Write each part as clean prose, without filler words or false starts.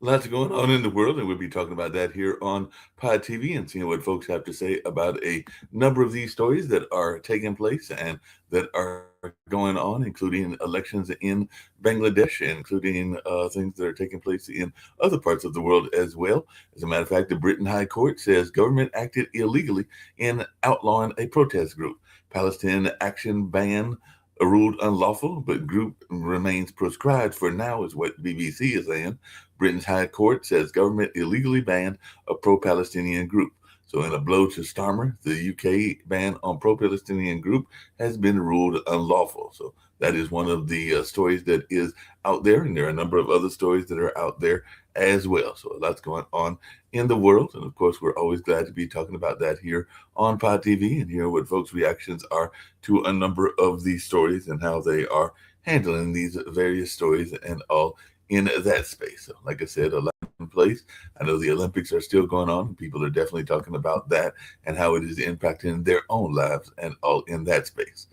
Lots going on in the world, and we'll be talking about that here on Pod TV and seeing what folks have to say about a number of these stories that are taking place and that are going on, including elections in Bangladesh, including things that are taking place in other parts of the world as well. As a matter of fact, the Britain High Court says government acted illegally in outlawing a protest group. Palestinian Action Ban ruled unlawful, but group remains proscribed for now, is what BBC is saying. Britain's High Court says government illegally banned a pro-Palestinian group. So, in a blow to Starmer, the UK ban on pro-Palestinian group has been ruled unlawful. So, that is one of the stories that is out there, and there are a number of other stories that are out there as well. So, a lot's going on in the world, and of course, we're always glad to be talking about that here on Pod TV and hear what folks' reactions are to a number of these stories and how they are handling these various stories and all in that space. So, like I said, a lot in place. I know the Olympics are still going on. People are definitely talking about that and how it is impacting their own lives and all in that space.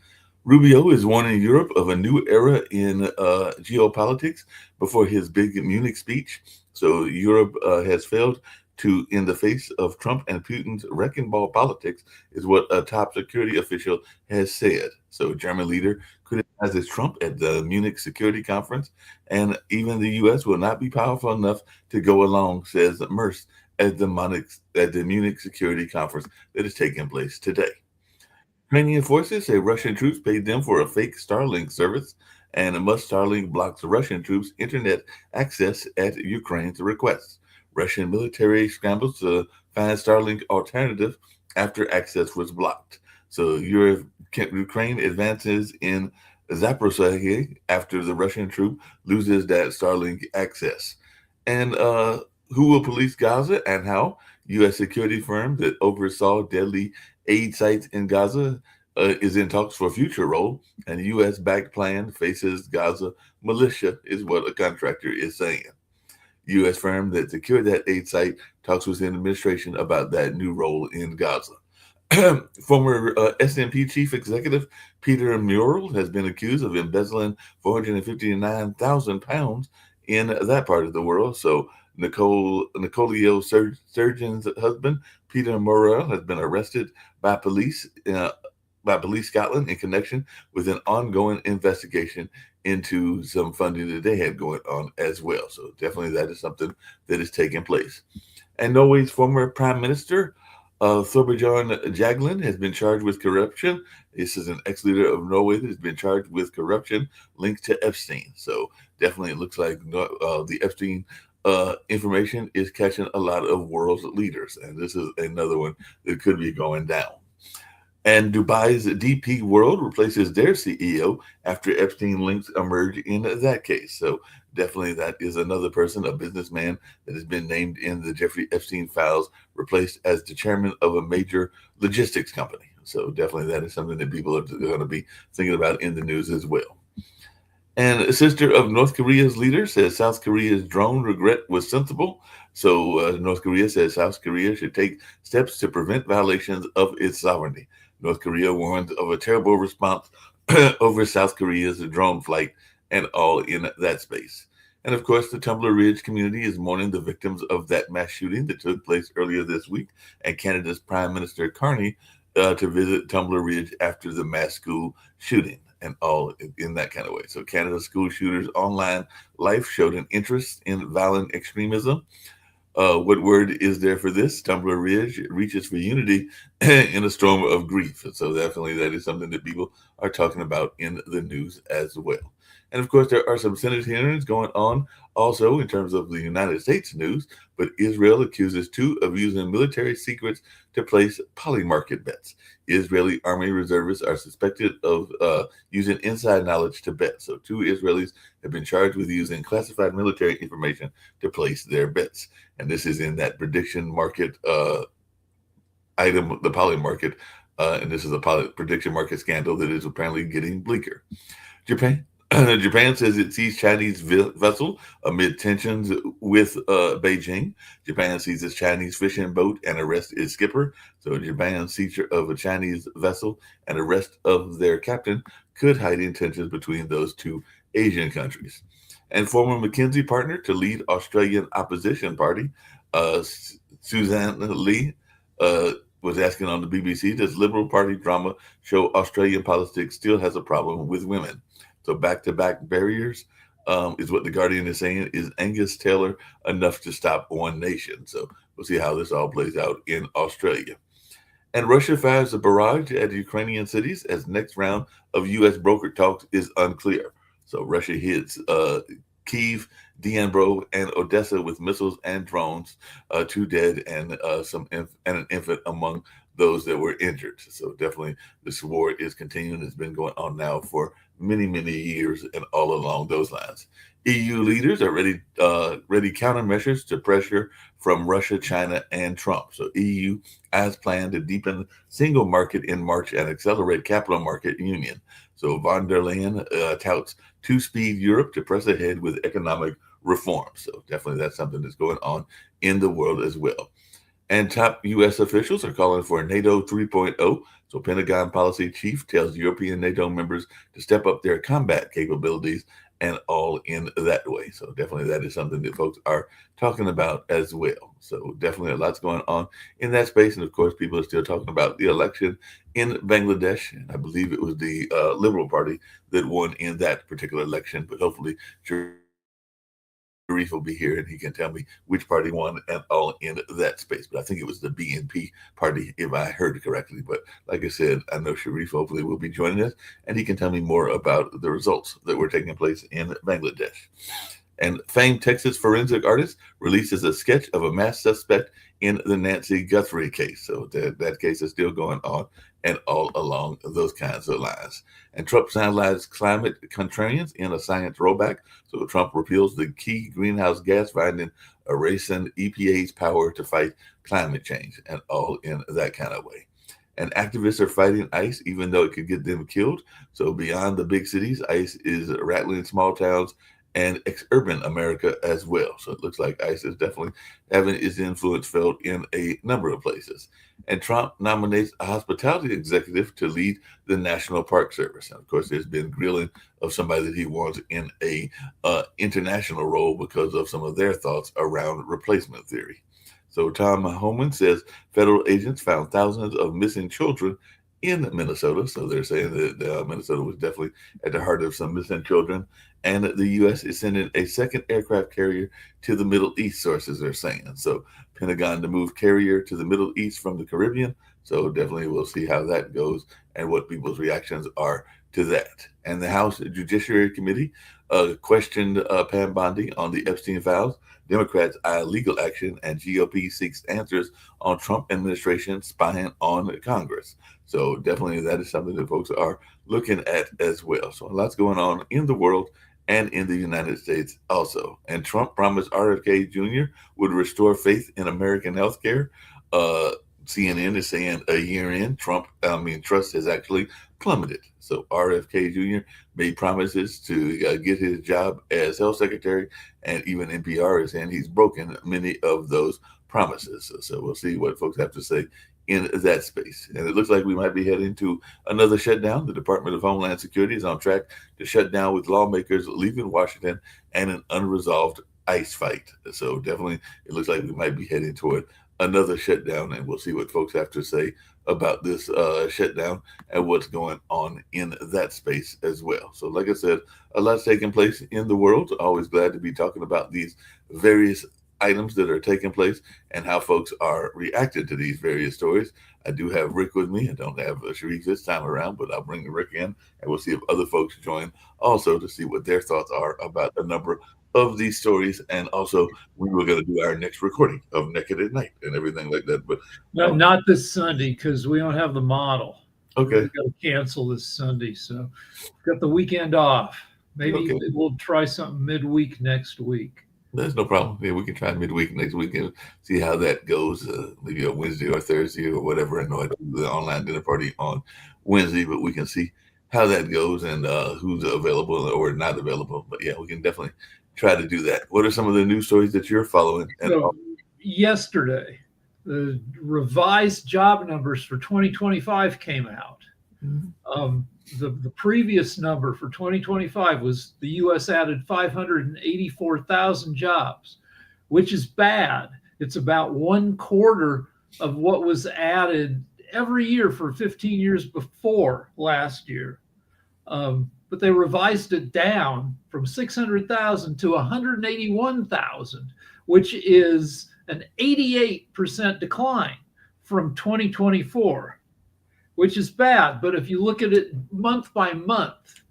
Rubio is warning Europe of a new era in geopolitics before his big Munich speech. So Europe has failed to, in the face of Trump and Putin's wrecking ball politics, is what a top security official has said. So German leader criticizes Trump at the Munich Security Conference, and even the U.S. will not be powerful enough to go along, says Merz at the Munich Security Conference that is taking place today. Ukrainian forces say Russian troops paid them for a fake Starlink service, and Musk Starlink blocks Russian troops' internet access at Ukraine's request. Russian military scrambles to find Starlink alternative after access was blocked. So Ukraine advances in Zaporozhye after the Russian troop loses that Starlink access. And who will police Gaza and how? U.S. security firm that oversaw deadly aid sites in Gaza is in talks for a future role, and U.S. backed plan faces Gaza militia, is what a contractor is saying. U.S. firm that secured that aid site talks with the administration about that new role in Gaza. Former S&P chief executive Peter Murrell has been accused of embezzling 459,000 pounds in that part of the world. So Nicolio Sturgeon's husband, Peter Murrell, has been arrested by police by Police Scotland in connection with an ongoing investigation into some funding that they had going on as well. So definitely that is something that is taking place. And Norway's former prime minister, Thorbjorn Jagland, has been charged with corruption. This is an ex-leader of Norway that has been charged with corruption linked to Epstein. So definitely it looks like the Epstein information is catching a lot of world's leaders. And this is another one that could be going down. And Dubai's DP World replaces their CEO after Epstein links emerge in that case. So definitely that is another person, a businessman that has been named in the Jeffrey Epstein files, replaced as the chairman of a major logistics company. So definitely that is something that people are going to be thinking about in the news as well. And a sister of North Korea's leader says South Korea's drone regret was sensible. So North Korea says South Korea should take steps to prevent violations of its sovereignty. North Korea warned of a terrible response over South Korea's drone flight and all in that space. And of course, the Tumbler Ridge community is mourning the victims of that mass shooting that took place earlier this week, and Canada's Prime Minister Carney to visit Tumbler Ridge after the mass school shooting and all in that kind of way. So, Canada's school shooters' online life showed an interest in violent extremism. What word is there for this? Tumbler Ridge reaches for unity in a storm of grief. And so definitely that is something that people are talking about in the news as well. And of course, there are some Senate hearings going on also in terms of the United States news, but Israel accuses two of using military secrets to place poly-market bets. Israeli army reservists are suspected of using inside knowledge to bet. So two Israelis have been charged with using classified military information to place their bets. And this is in that prediction market item, the poly market. And this is a prediction market scandal that is apparently getting bleaker. Japan. Japan says it sees Chinese vessel amid tensions with Beijing. Japan seizes Chinese fishing boat and arrests its skipper. So Japan's seizure of a Chinese vessel and arrest of their captain could hide tensions between those two Asian countries. And former McKinsey partner to lead Australian opposition party, Suzanne Lee, was asking on the BBC, does Liberal Party drama show Australian politics still has a problem with women? So back-to-back barriers is what The Guardian is saying. Is Angus Taylor enough to stop One Nation? So we'll see how this all plays out in Australia. And Russia fires a barrage at Ukrainian cities as next round of U.S. brokered talks is unclear. So Russia hits Kyiv, Dnipro, and Odessa with missiles and drones, 2 dead and an infant among those that were injured. So definitely this war is continuing. It's been going on now for many, many years and all along those lines. EU leaders are ready countermeasures to pressure from Russia, China, and Trump. So EU has planned to deepen single market in March and accelerate capital market union. So von der Leyen touts two-speed Europe to press ahead with economic reform. So definitely that's something that's going on in the world as well. And top U.S. officials are calling for NATO 3.0. So Pentagon policy chief tells European NATO members to step up their combat capabilities and all in that way. So definitely that is something that folks are talking about as well. So definitely a lot's going on in that space. And of course, people are still talking about the election in Bangladesh. And I believe it was the Liberal Party that won in that particular election, but hopefully Sharif will be here and he can tell me which party won and all in that space. But I think it was the BNP party, if I heard it correctly. But like I said, I know Sharif hopefully will be joining us and he can tell me more about the results that were taking place in Bangladesh. And famed Texas forensic artist releases a sketch of a mass suspect in the Nancy Guthrie case. So that case is still going on and all along those kinds of lines. And Trump sidelines climate contrarians in a science rollback. So Trump repeals the key greenhouse gas finding, erasing EPA's power to fight climate change and all in that kind of way. And activists are fighting ICE, even though it could get them killed. So beyond the big cities, ICE is rattling small towns and urban America as well. So it looks like ICE is definitely having its influence felt in a number of places. And Trump nominates a hospitality executive to lead the National Park Service. And of course, there's been grilling of somebody that he wants in a international role because of some of their thoughts around replacement theory. So Tom Homan says federal agents found thousands of missing children in Minnesota. So they're saying that Minnesota was definitely at the heart of some missing children. And the U.S. is sending a second aircraft carrier to the Middle East, sources are saying. So Pentagon to move carrier to the Middle East from the Caribbean. So definitely we'll see how that goes and what people's reactions are to that. And the House Judiciary Committee questioned Pam Bondi on the Epstein files. Democrats eye legal action and GOP seeks answers on Trump administration spying on Congress. So definitely that is something that folks are looking at as well. So a lot's going on in the world and in the United States also. And Trump promised RFK Jr. would restore faith in American healthcare. CNN is saying a year in, trust has actually plummeted. So RFK Jr. made promises to get his job as health secretary, and even NPR is saying he's broken many of those promises. So we'll see what folks have to say in that space. And it looks like we might be heading to another shutdown. The Department of Homeland Security is on track to shut down with lawmakers leaving Washington and an unresolved ICE fight. So definitely it looks like we might be heading toward another shutdown, and we'll see what folks have to say about this shutdown and what's going on in that space as well. So like I said, a lot's taking place in the world. Always glad to be talking about these various items that are taking place and how folks are reacting to these various stories. I do have Rick with me. I don't have Sharif this time around, but I'll bring Rick in and we'll see if other folks join also to see what their thoughts are about a number of these stories. And also we were going to do our next recording of Naked at Night and everything like that. But no, not this Sunday because we don't have the model. Okay. We got to cancel this Sunday. So got the weekend off. Maybe we'll try something midweek next week. There's no problem. Yeah, we can try midweek next week and see how that goes. Maybe a Wednesday or Thursday or whatever. I know I do the online dinner party on Wednesday, but we can see how that goes and who's available or not available. But yeah, we can definitely try to do that. What are some of the news stories that you're following? So yesterday, the revised job numbers for 2025 came out. the previous number for 2025 was the U.S. added 584,000 jobs, which is bad. It's about 1/4 of what was added every year for 15 years before last year. But they revised it down from 600,000 to 181,000, which is an 88% decline from 2024, which is bad. But if you look at it month by month,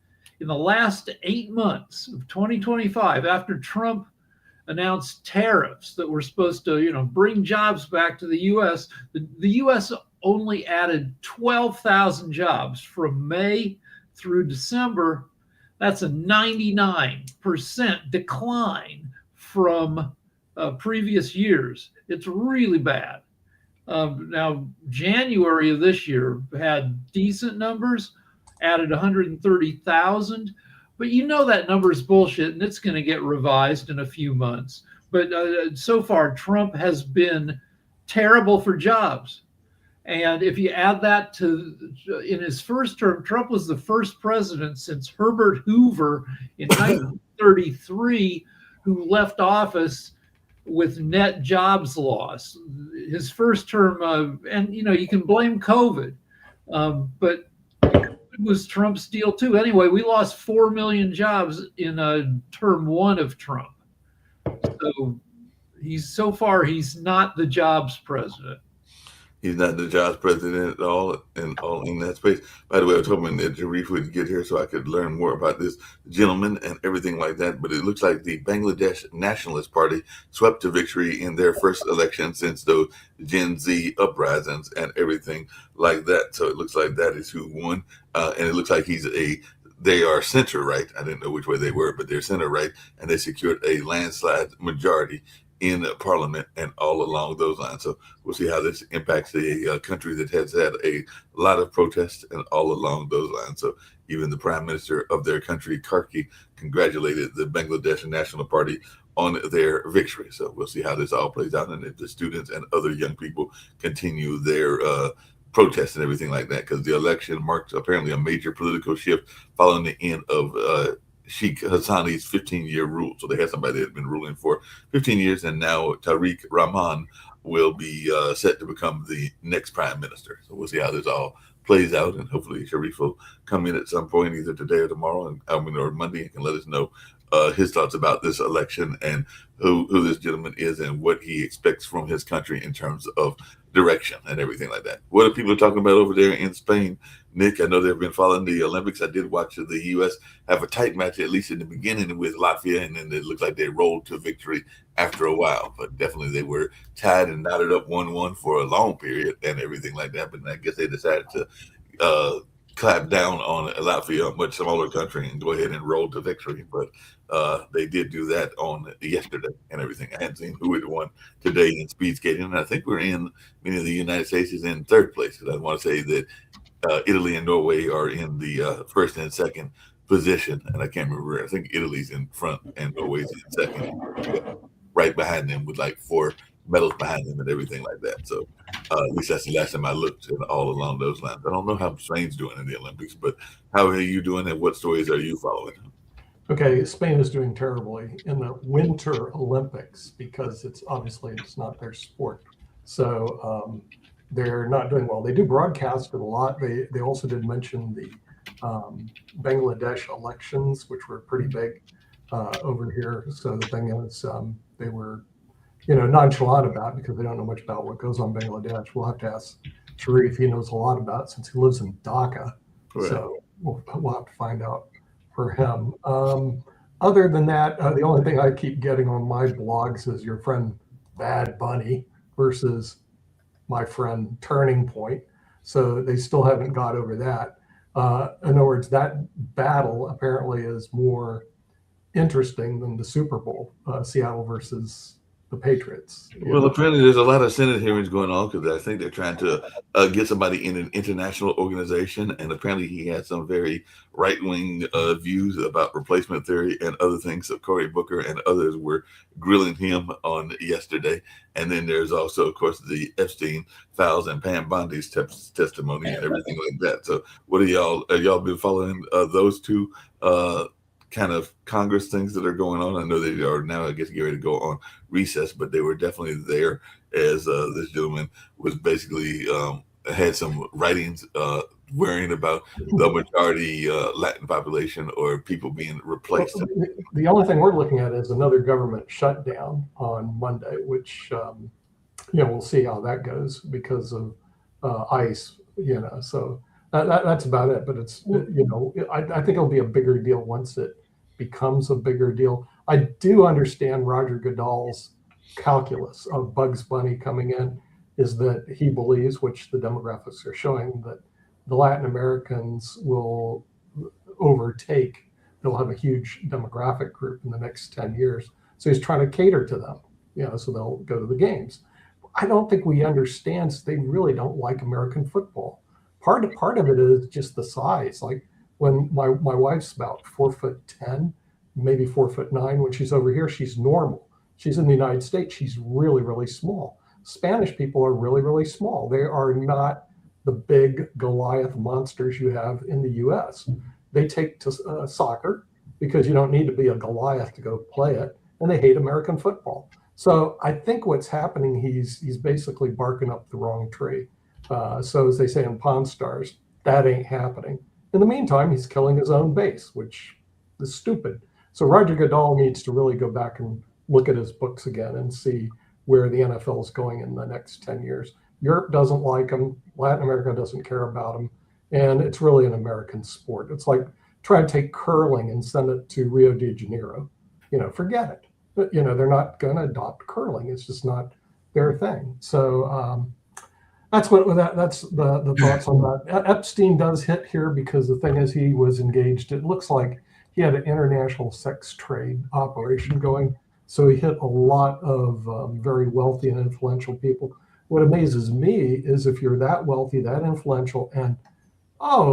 in the last 8 months of 2025, after Trump announced tariffs that were supposed to, bring jobs back to the U.S., the U.S. only added 12,000 jobs from May through December. That's a 99% decline from previous years. It's really bad. Now, January of this year had decent numbers, added 130,000, but that number is bullshit and it's going to get revised in a few months. But so far, Trump has been terrible for jobs. And if you add that to in his first term, Trump was the first president since Herbert Hoover in 1933 who left office with net jobs loss. His first term, and you can blame COVID, but it was Trump's deal too. Anyway, we lost 4 million jobs in term one of Trump. So he's not the jobs president. He's not the jobs president at all in that space. By the way, I was hoping that Sharif would get here so I could learn more about this gentleman and everything like that. But it looks like the Bangladesh Nationalist Party swept to victory in their first election since those Gen Z uprisings and everything like that. So it looks like that is who won. And it looks like they are center right. I didn't know which way they were, but they're center right. And they secured a landslide majority in parliament and all along those lines. So we'll see how this impacts a country that has had a lot of protests and all along those lines. So even the prime minister of their country, Karki, congratulated the Bangladesh National Party on their victory. So we'll see how this all plays out and if the students and other young people continue their protests and everything like that, because the election marked apparently a major political shift following the end of Sheikh Hassani's 15-year rule. So they had somebody that had been ruling for 15 years, and now Tariq Rahman will be set to become the next prime minister. So we'll see how this all plays out, and hopefully Sharif will come in at some point, either today or tomorrow, or Monday, and can let us know his thoughts about this election and who this gentleman is and what he expects from his country in terms of direction and everything like that. What are people talking about over there in Spain? Nick, I know they've been following the Olympics. I did watch the U.S. have a tight match, at least in the beginning, with Latvia, and then it looked like they rolled to victory after a while. But definitely they were tied and knotted up 1-1 for a long period and everything like that. But I guess they decided to clap down on Latvia, a much smaller country, and go ahead and roll to victory. But they did do that on yesterday and everything. I hadn't seen who had won today in speed skating. And I think we're in, meaning the United States is in third place. I want to say that Italy and Norway are in the first and second position. And I can't remember. I think Italy's in front and Norway's in second, right behind them with like 4 medals behind them and everything like that. So at least that's the last time I looked, and all along those lines. I don't know how Spain's doing in the Olympics, but how are you doing and what stories are you following? Okay, Spain is doing terribly in the Winter Olympics because it's not their sport. So they're not doing well. They do broadcast it a lot. They also did mention the Bangladesh elections, which were pretty big over here. So the thing is, they were nonchalant about it because they don't know much about what goes on in Bangladesh. We'll have to ask Sharif. He knows a lot about it since he lives in Dhaka. Correct. So we'll have to find out for him. Other than that, the only thing I keep getting on my blogs is your friend Bad Bunny versus my friend Turning Point. So they still haven't got over that. In other words, that battle apparently is more interesting than the Super Bowl, Seattle versus the Patriots. Well, apparently there's a lot of Senate hearings going on because I think they're trying to get somebody in an international organization, and apparently he had some very right-wing views about replacement theory and other things. So Cory Booker and others were grilling him on yesterday, and then there's also, of course, the Epstein files and Pam Bondi's testimony and everything like that. So, what are y'all been following those two kind of Congress things that are going on? I know they are now, I guess, getting ready to go on recess, but they were definitely there as this gentleman was basically had some writings worrying about the majority Latin population or people being replaced. Well, the only thing we're looking at is another government shutdown on Monday, which we'll see how that goes because of ICE. So that's about it. But it's I think it'll be a bigger deal once it becomes a bigger deal. I do understand Roger Goodell's calculus of Bugs Bunny coming in is that he believes, which the demographics are showing, that the Latin Americans will overtake. They'll have a huge demographic group in the next 10 years. So he's trying to cater to them, so they'll go to the games. I don't think we understand. They really don't like American football. Part of it is just the size. Like when my wife's about 4'10", maybe 4'9". When she's over here, she's normal. She's in the United States. She's really, really small. Spanish people are really, really small. They are not the big Goliath monsters you have in the U.S. They take to soccer because you don't need to be a Goliath to go play it, and they hate American football. So I think what's happening, he's basically barking up the wrong tree. So as they say in Pawn Stars, that ain't happening. In the meantime, he's killing his own base, which is stupid. So Roger Goodell needs to really go back and look at his books again and see where the NFL is going in the next 10 years. Europe doesn't like him. Latin America doesn't care about him. And it's really an American sport. It's like trying to take curling and send it to Rio de Janeiro. Forget it. But, they're not going to adopt curling. It's just not their thing. So that's the thoughts on that. Epstein does hit here because the thing is he was engaged. It looks like he had an international sex trade operation going. So he hit a lot of very wealthy and influential people. What amazes me is if you're that wealthy, that influential, and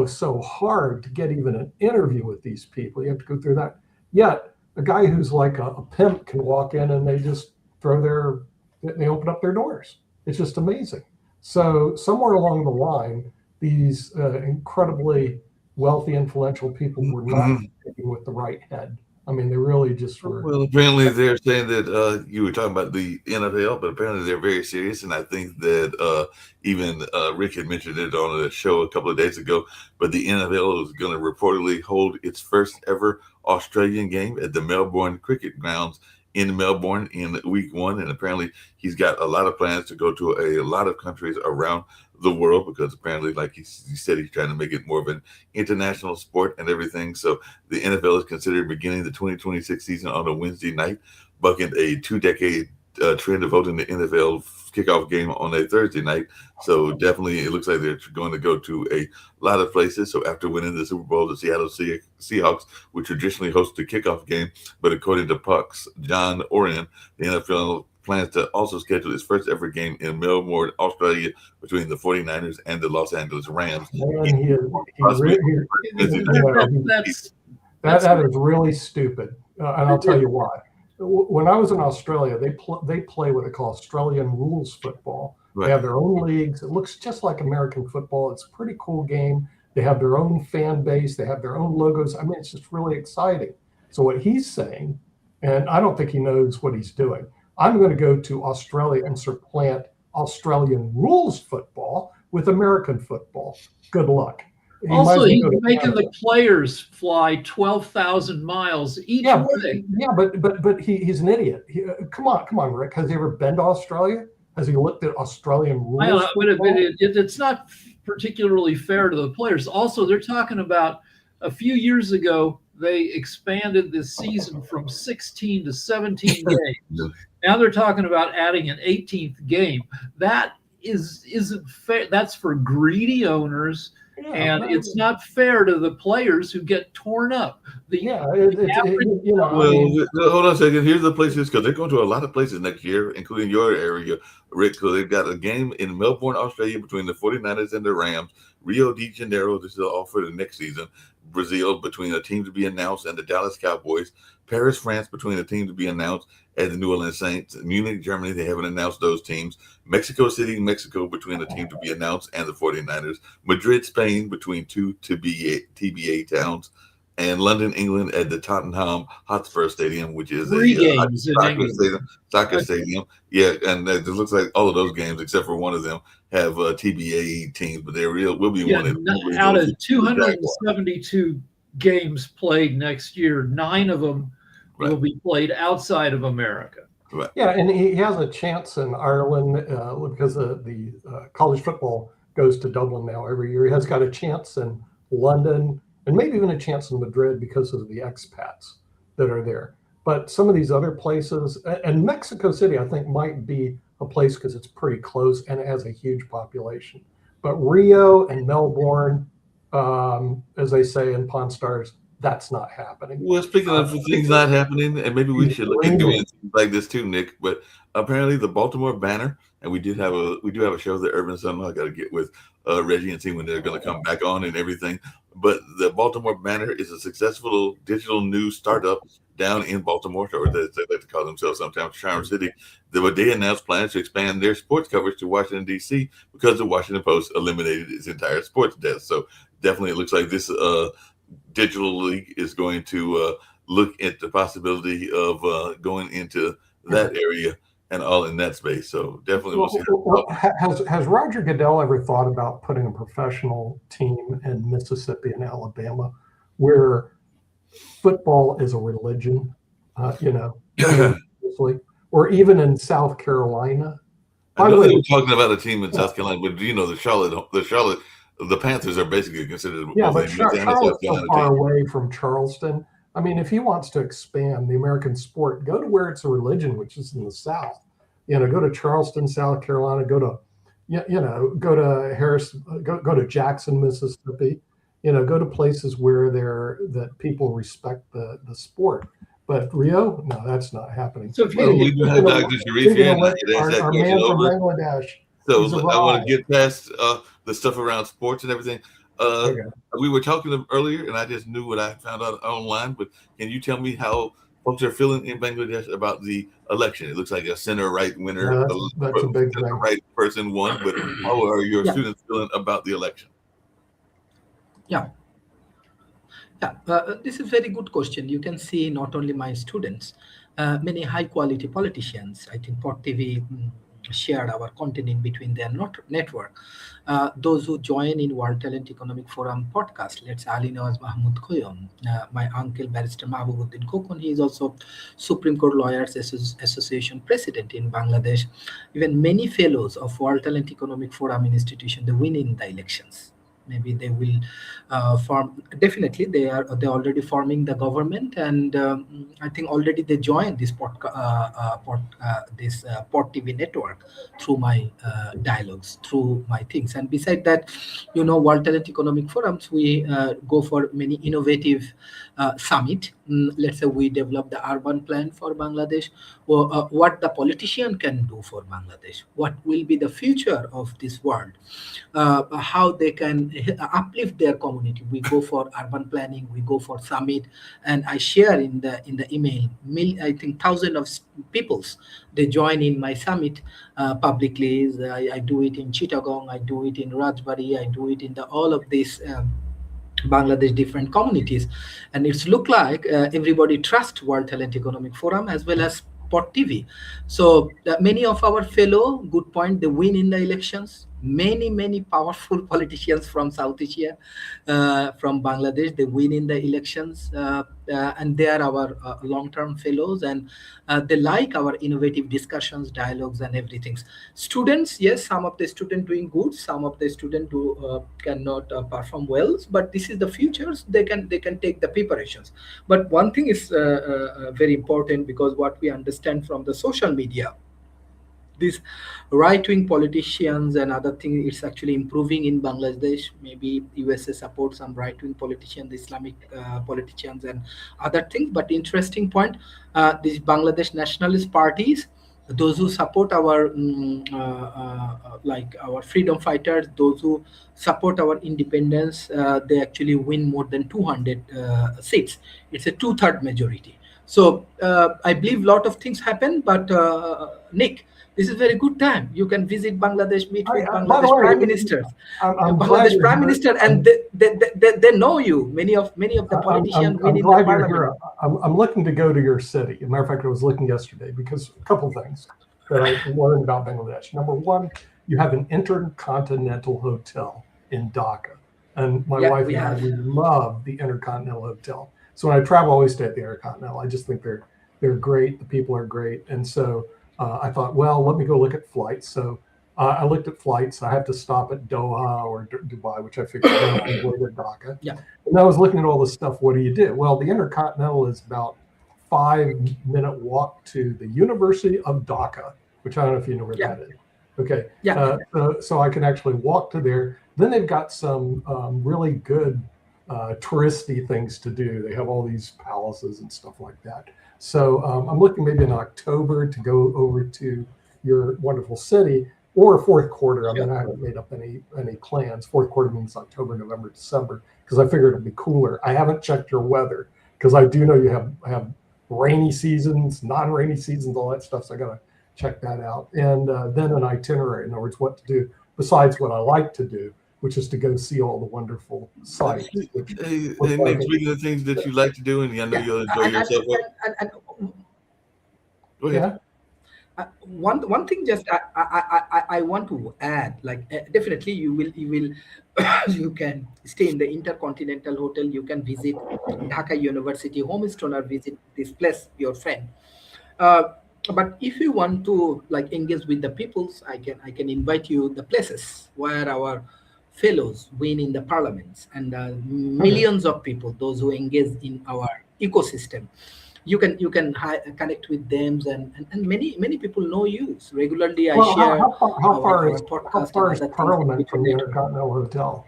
so hard to get even an interview with these people. You have to go through that. Yet a guy who's like a pimp can walk in and they just they open up their doors. It's just amazing. So somewhere along the line, these incredibly wealthy, influential people were not thinking with the right head. I mean, they really just were. Well, apparently they're saying that you were talking about the NFL, but apparently they're very serious. And I think that even Rick had mentioned it on a show a couple of days ago, but the NFL is going to reportedly hold its first ever Australian game at the Melbourne Cricket Grounds in Melbourne in week 1. And apparently he's got a lot of plans to go to a lot of countries around the world because apparently, like he said, he's trying to make it more of an international sport and everything. So the NFL is considering beginning the 2026 season on a Wednesday night, bucking a 2-decade trend of holding the NFL kickoff game on a Thursday night. So definitely it looks like they're going to go to a lot of places. So after winning the Super Bowl, the Seattle Seahawks would traditionally host the kickoff game, but according to Puck's John Oren, the NFL plans to also schedule its first ever game in Melbourne, Australia, between the 49ers and the Los Angeles Rams. That is really stupid, and I'll tell you why. When I was in Australia, they play what they call Australian rules football. Right. They have their own leagues. It looks just like American football. It's a pretty cool game. They have their own fan base. They have their own logos. I mean, it's just really exciting. So what he's saying, and I don't think he knows what he's doing, I'm going to go to Australia and supplant Australian rules football with American football. Good luck. Also, he's making the players fly 12,000 miles each way. Yeah, but he's an idiot. Come on, Rick. Has he ever been to Australia? Has he looked at Australian rules? It's not particularly fair to the players. Also, they're talking about a few years ago, they expanded this season from 16 to 17 games. Now they're talking about adding an 18th game. That isn't fair. That's for greedy owners And it's not fair to the players who get torn up. Well, hold on a second. Here's the places, because they're going to a lot of places next year, including your area, Rick. So they've got a game in Melbourne, Australia, between the 49ers and the Rams. Rio de Janeiro, this is all for the next season. Brazil, between a team to be announced and the Dallas Cowboys. Paris, France, between a team to be announced and the New Orleans Saints. Munich, Germany, they haven't announced those teams. Mexico City, Mexico, between a team to be announced and the 49ers. Madrid, Spain, between two TBA towns. And London, England, at the Tottenham Hotspur Stadium, which is a soccer stadium. Yeah, and it looks like all of those games, except for one of them, have TBA teams, but will be one. Out of 272 games played next year, 9 of them will be played outside of America. Right. Yeah, and he has a chance in Ireland because the college football goes to Dublin now every year. He has got a chance in London and maybe even a chance in Madrid because of the expats that are there. But some of these other places, and Mexico City, I think might be a place because it's pretty close and it has a huge population. But Rio and Melbourne, as they say in Pawn Stars, that's not happening. Well, speaking of things not happening, and maybe we should look at doing things like this too, Nick. But apparently, the Baltimore Banner, and we do have a show that Urban Sun. I got to get with Reggie and see when they're going to come back on and everything. But the Baltimore Banner is a successful digital news startup down in Baltimore, or they like to call themselves sometimes Charm City. They announced plans to expand their sports coverage to Washington, D.C. because the Washington Post eliminated its entire sports desk. So definitely it looks like this digital league is going to look at the possibility of going into that area and all in that space. So definitely we'll see. Has Roger Goodell ever thought about putting a professional team in Mississippi and Alabama where football is a religion, or even in South Carolina? I know they were talking about a team in South Carolina, but the Panthers are basically considered. Yeah, but Charlotte's so far away from Charleston. I mean, if he wants to expand the American sport, go to where it's a religion, which is in the South. Go to Charleston, South Carolina. Go to Harris. Go to Jackson, Mississippi. Go to places where that people respect the sport. But Rio, no, that's not happening. So if we do have Dr. Sharif here, our man from Bangladesh. So I want to get past the stuff around sports and everything. We were talking earlier, and I just knew what I found out online. But can you tell me how folks are feeling in Bangladesh about the election? It looks like a center-right winner. That's a big thing. Right person won. But how are your students feeling about the election? This is a very good question. You can see not only my students, many high-quality politicians. I think Port TV shared our content in between their network. Those who join in World Talent Economic Forum podcast, let's Ali Nawaz Mahmood Khoyam, my uncle Barrister Mahbubuddin Khokon, he is also Supreme Court Lawyers Association president in Bangladesh. Even many fellows of World Talent Economic Forum institution, they win in the elections. Maybe they will form. Definitely, they're already forming the government, and I think already they joined this Port TV network through my dialogues, through my things. And beside that, World Talent Economic Forums, we go for many innovative summit. Let's say we develop the urban plan for Bangladesh, or what the politician can do for Bangladesh, what will be the future of this world, how they can uplift their community. We go for urban planning, we go for summit, and I share in the email. I think thousands of peoples they join in my summit publicly. I do it in Chittagong, I do it in Rajbari, I do it in all of these Bangladesh different communities, and it's look like everybody trusts World Talent Economic Forum as well as Port TV. So many of our fellow, good point, they win in the elections. Many powerful politicians from South Asia, from Bangladesh, they win in the elections, and they are our long-term fellows, and they like our innovative discussions, dialogues, and everything. Students, yes, some of the students doing good, some of the students who cannot perform well, but this is the futures. They can take the preparations. But one thing is very important, because what we understand from the social media, these right-wing politicians and other things, it's actually improving in Bangladesh. Maybe USA supports some right-wing politicians, Islamic politicians, and other things. But interesting point, these Bangladesh nationalist parties, those who support our like our freedom fighters, those who support our independence, they actually win more than 200 seats. It's a two-third majority. So I believe a lot of things happen, but Nick, this is very good time. You can visit Bangladesh, meet with by the Bangladesh way, prime ministers, I'm glad Bangladesh you're prime here. minister, and they know you. Many of the politicians win I'm in the glad you're parliament. here. I'm looking to go to your city. As a matter of fact, I was looking yesterday because a couple things that I learned about Bangladesh. Number one, you have an intercontinental hotel in Dhaka. And my Yeah, wife we and I, have. we love the Intercontinental Hotel. So when I travel, I always stay at the Intercontinental. I just think they're great. The people are great. And so I thought, well, let me go look at flights. So I looked at flights. I have to stop at Doha or Dubai, which I figured I can avoid at Dhaka. Yeah. And I was looking at all this stuff. What do you do? Well, the Intercontinental is about 5-minute walk to the University of Dhaka, which I don't know if you know where Yeah. that is. Okay. Yeah. So I can actually walk to there. Then they've got some really good touristy things to do. They have all these palaces and stuff like that. So I'm looking maybe in October to go over to your wonderful city, or fourth quarter. I mean, I haven't made up any plans. Fourth quarter means October, November, December, because I figured it'll be cooler. I haven't checked your weather because I do know you have rainy seasons, non-rainy seasons, all that stuff. So I got to check that out. And then an itinerary, in other words, what to do besides what I like to do, which is to go see all the wonderful sites. Hey, Nick, speaking of things that you like to do, and I know you'll enjoy yourself. Go ahead. Yeah. One thing just I want to add, like definitely you will you can stay in the Intercontinental Hotel. You can visit Dhaka University, Homestone, or visit this place, your friend. But if you want to like engage with the peoples, I can invite you the places where our fellows win in the parliaments, and millions of people, those who engage in our ecosystem. You can connect with them, and many people know you. So regularly I Well, share how far is podcast and other Parliament things from the Intercontinental Hotel?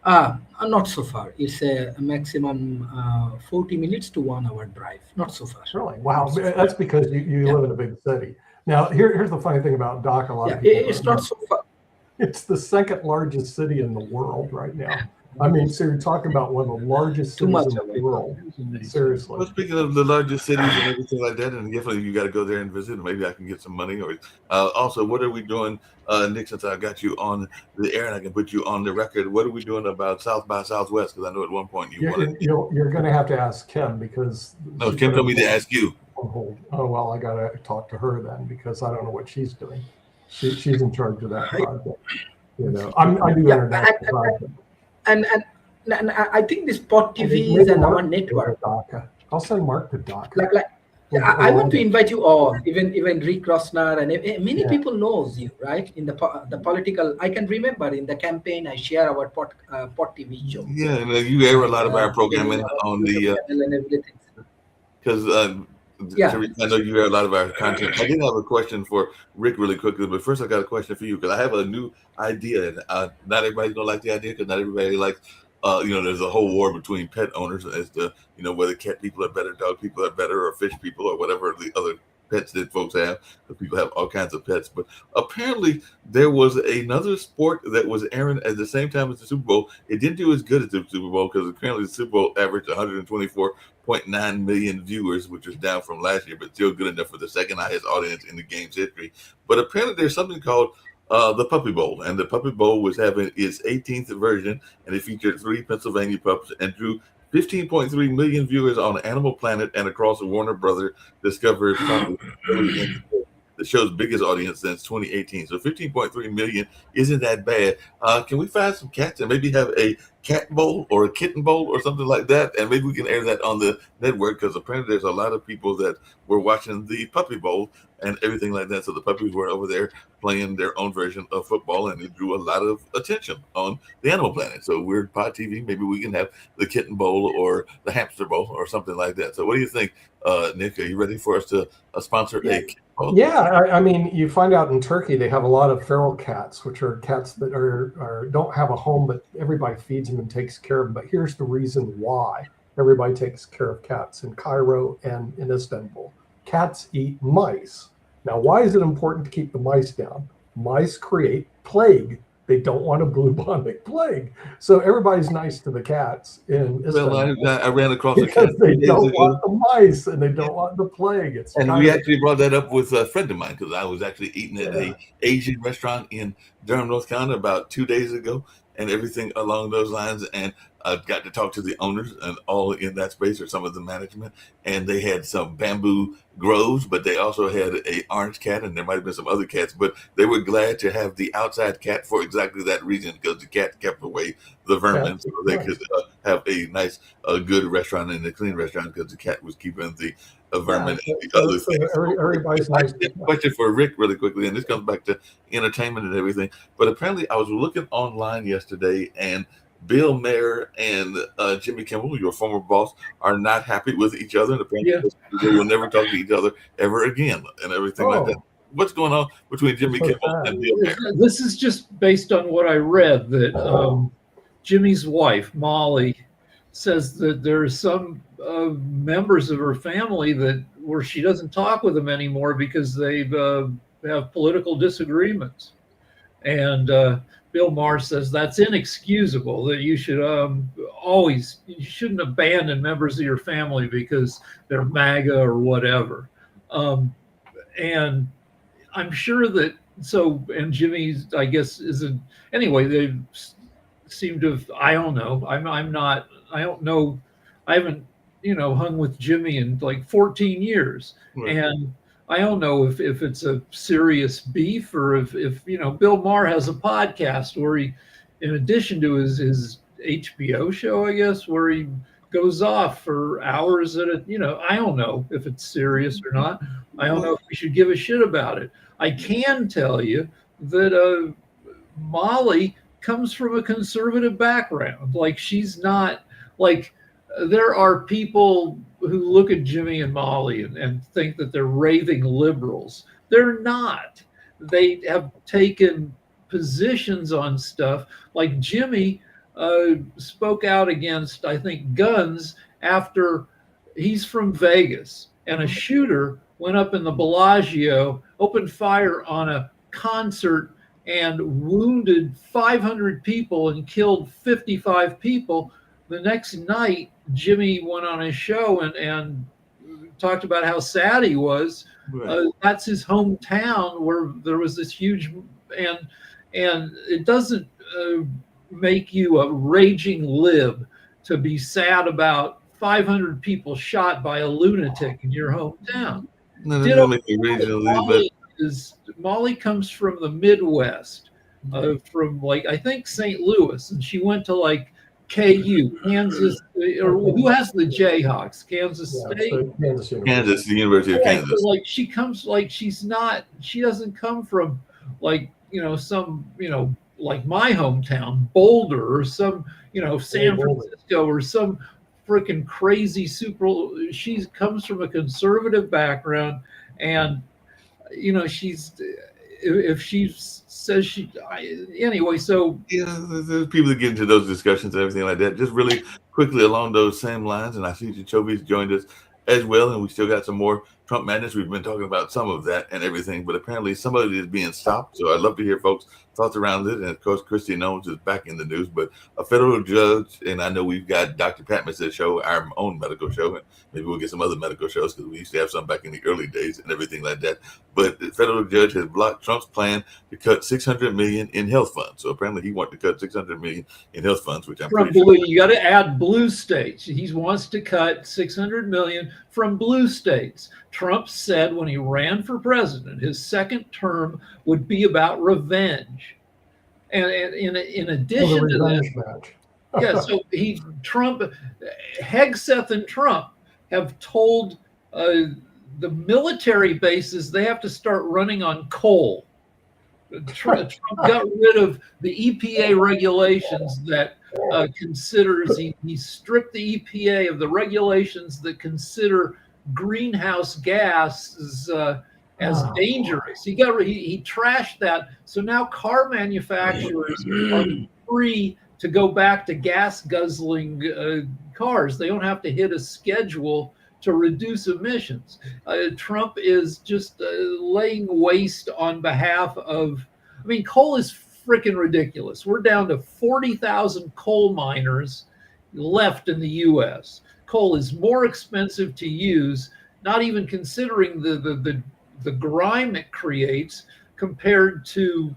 Not so far. It's a maximum 40 minutes to 1 hour drive. Not so far. Really? Wow. That's because you live in a big city. Now, here's the funny thing about Dhaka. A lot of people it's not so far. It's the second largest city in the world right now. I mean, so you're talking about one of the largest cities in the world. Seriously. Well, speaking of the largest cities and everything like that, and definitely you got to go there and visit, and maybe I can get some money. Or also, what are we doing, Nick? Since I got you on the air and I can put you on the record, what are we doing about South by Southwest? Because I know at one point You're going to have to ask Kim, because no, Kim told me to ask you. Oh well, I got to talk to her then, because I don't know what she's doing. She's in charge of that project. You know, I do international projects. And I think this Pod TV is and our network. I'll send Mark to Dhaka. I want to invite you all, even Rick Rosner, and many people knows you, right? In the political, I can remember in the campaign I share our Pod TV show. Yeah, and you air a lot of our programming on the because. I know you hear a lot of our content. I did have a question for Rick really quickly, but first I got a question for you, because I have a new idea, and not everybody's gonna like the idea, because not everybody likes. There's a whole war between pet owners as to whether cat people are better, dog people are better, or fish people, or whatever the other pets that folks have. The people have all kinds of pets, but apparently there was another sport that was airing at the same time as the Super Bowl. It didn't do as good as the Super Bowl, because apparently the Super Bowl averaged 124.9 million viewers, which was down from last year, but still good enough for the second highest audience in the game's history. But apparently there's something called the Puppy Bowl, and the Puppy Bowl was having its 18th version, and it featured 3 Pennsylvania pups and drew 15.3 million viewers on Animal Planet and across the Warner Brother Discovery Channel, the show's biggest audience since 2018. So 15.3 million isn't that bad. Can we find some cats and maybe have a cat bowl or a kitten bowl or something like that? And maybe we can air that on the network, because apparently there's a lot of people that were watching the Puppy Bowl and everything like that. So the puppies were over there playing their own version of football, and it drew a lot of attention on the Animal Planet. So we're Pod TV. Maybe we can have the Kitten Bowl or the Hamster Bowl or something like that. So what do you think, Nick? Are you ready for us to sponsor a Yeah, I mean, you find out in Turkey they have a lot of feral cats, which are cats that don't have a home, but everybody feeds them and takes care of them. But here's the reason why everybody takes care of cats in Cairo and in Istanbul. Cats eat mice. Now, why is it important to keep the mice down? Mice create plague. They don't want a bubonic plague. So everybody's nice to the cats in Istanbul. Well, I ran across a cat Because they 2 days don't ago, want the mice and they don't want the plague. It's and kind we of actually brought that up with a friend of mine because I was actually eating at Yeah. a Asian restaurant in Durham, North Carolina, about 2 days ago, and everything along those lines. And I got to talk to the owners and all in that space, or some of the management, and they had some bamboo groves, but they also had a orange cat, and there might have been some other cats, but they were glad to have the outside cat for exactly that reason, because the cat kept away the vermin, so they could have a nice, good restaurant and a clean restaurant, because the cat was keeping the vermin and the other things. Everybody's nice. Question for Rick really quickly, and this comes back to entertainment and everything, but apparently I was looking online yesterday, and Bill Maher and Jimmy Kimmel, your former boss, are not happy with each other, and apparently they will never talk to each other ever again, and everything like that. What's going on between Jimmy Kimmel and Bill Maher? This is just based on what I read, that Jimmy's wife, Molly, says that there are some members of her family where she doesn't talk with them anymore because they have political disagreements. And Bill Maher says that's inexcusable, that you should you shouldn't abandon members of your family because they're MAGA or whatever. And I'm sure that, and Jimmy's, I guess, anyway, they seem to have, I don't know. I don't know. I haven't, hung with Jimmy in like 14 years. Right. And I don't know if it's a serious beef, or if Bill Maher has a podcast where he, in addition to his HBO show, I guess, where he goes off for hours at a, I don't know if it's serious or not. I don't know if we should give a shit about it. I can tell you that Molly comes from a conservative background. Like, she's not, like, there are people who look at Jimmy and Molly and think that they're raving liberals. They're not. They have taken positions on stuff. Like, Jimmy spoke out against, I think, guns after he's from Vegas, and a shooter went up in the Bellagio, opened fire on a concert, and wounded 500 people and killed 55 people. The next night, Jimmy went on his show and talked about how sad he was. Right. That's his hometown, where there was this huge, and it doesn't make you a raging lib to be sad about 500 people shot by a lunatic in your hometown. No, that doesn't make me raging lib, Molly comes from the Midwest, from, like, I think St. Louis, and she went to, like, KU, Kansas, or who has the Jayhawks? Kansas State? Kansas, the University of Kansas. So, like, she comes, like, she doesn't come from, like, some, like my hometown, Boulder, or some, San Francisco, or some freaking crazy she comes from a conservative background, and, if she says anyway, so there's people that get into those discussions and everything like that. Just really quickly along those same lines, and I see Jacoby's joined us as well, and we still got some more Trump madness. We've been talking about some of that and everything, but apparently some of it is being stopped. So I'd love to hear folks' thoughts around it. And of course, Kristi Noem is back in the news, but a federal judge, and I know we've got Dr. Pat Messa's show, our own medical show, and maybe we'll get some other medical shows because we used to have some back in the early days and everything like that. But the federal judge has blocked Trump's plan to cut $600 million in health funds. So apparently he wanted to cut $600 million in health funds, which I'm from pretty blue. Sure. You got to add blue states. He wants to cut $600 million from blue states. Trump said when he ran for president, his second term would be about revenge. And in addition to that, yeah, so Hegseth and Trump have told the military bases they have to start running on coal. Trump got rid of the EPA regulations that considers, he stripped the EPA of the regulations that consider greenhouse gases as Oh, dangerous. He trashed that. So now car manufacturers are free to go back to gas guzzling cars. They don't have to hit a schedule to reduce emissions. Trump is just laying waste on behalf of. I mean, coal is freaking ridiculous. We're down to 40,000 coal miners left in the U.S. Coal is more expensive to use, not even considering the grime it creates compared to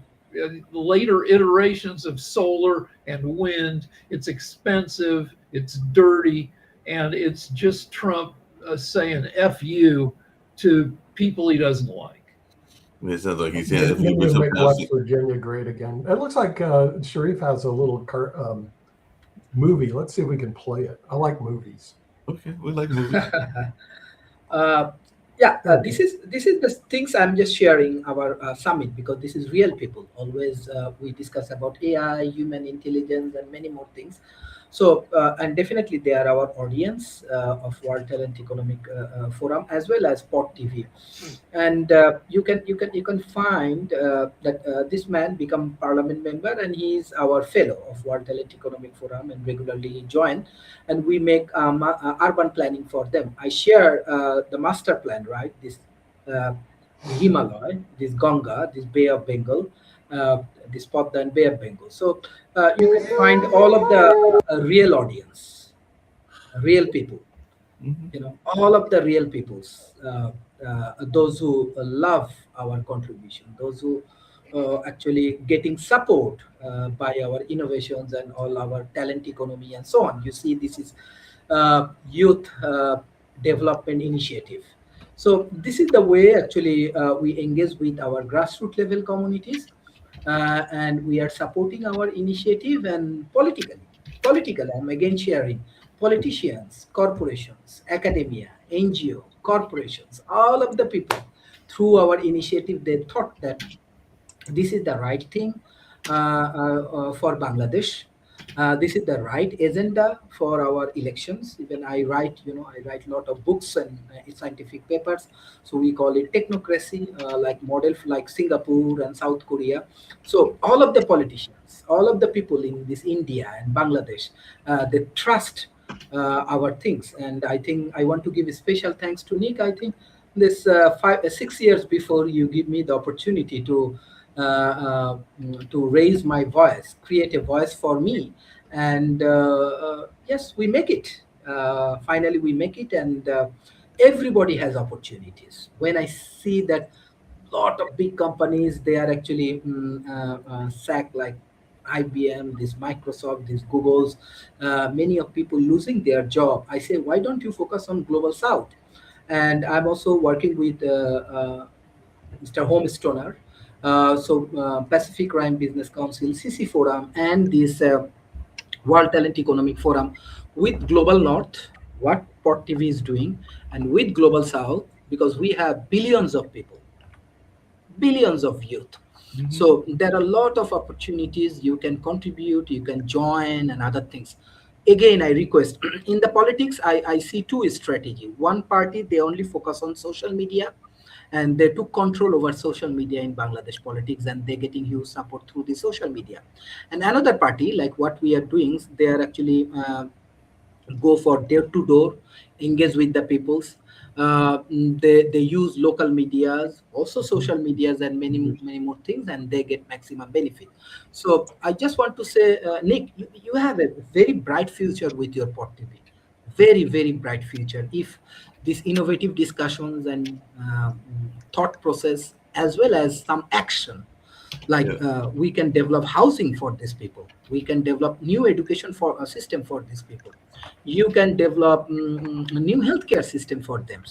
later iterations of solar and wind. It's expensive, it's dirty, and it's just Trump saying F you to people he doesn't like. It sounds like he's saying if Then you you make West plastic. Virginia great again. It looks like Sharif has a little movie. Let's see if we can play it. I like movies. Okay, we like movies. This is the things I'm just sharing our summit, because this is real people. Always we discuss about AI, human intelligence, and many more things. So and definitely they are our audience of World Talent Economic Forum, as well as Pod TV. And you can find that this man become parliament member, and he is our fellow of World Talent Economic Forum and regularly join, and we make urban planning for them. I share the master plan, right? This uh, Himalaya, this Ganga, this Bay of Bengal, this Podda and Bay of Bengal. So you can find all of the real audience, real people, Mhm. all of the real peoples, those who love our contribution, those who actually getting support by our innovations and all our talent economy and so on. You see, this is youth development initiative. So this is the way actually we engage with our grassroots level communities, and we are supporting our initiative. And politically, I'm again sharing, politicians, corporations, academia, NGO, corporations, all of the people, through our initiative, they thought that this is the right thing for Bangladesh. This is the right agenda for our elections. Even I write, I write a lot of books and scientific papers. So we call it technocracy, like model like Singapore and South Korea. So all of the politicians, all of the people in this India and Bangladesh, they trust our things. And I think I want to give a special thanks to Nick. I think this 6 years before you give me the opportunity to raise my voice, create a voice for me, and yes, we make it. Finally, we make it, and everybody has opportunities. When I see that lot of big companies, they are actually sacked, like IBM, this Microsoft, these Googles, many of people losing their job. I say, why don't you focus on Global South? And I'm also working with Mr. Homestoner. Pacific Crime Business Council, CC Forum, and this World Talent Economic Forum with Global North, what Port TV is doing, and with Global South, because we have billions of people, billions of youth. Mhm. So there are a lot of opportunities. You can contribute, you can join, and other things. Again, I request, in the politics, I see two strategy. One party, they only focus on social media, and they took control over social media in Bangladesh politics, and they're getting huge support through the social media. And another party, like what we are doing, they are actually go for door to door, engage with the peoples. They use local medias, also social medias, and many more things, and they get maximum benefit. So I just want to say, Nick, you have a very bright future with your Port TV. Very bright future if these innovative discussions and thought process, as well as some action, like Yeah. we can develop housing for these people, we can develop new education for a system for these people, you can develop a new healthcare system for them,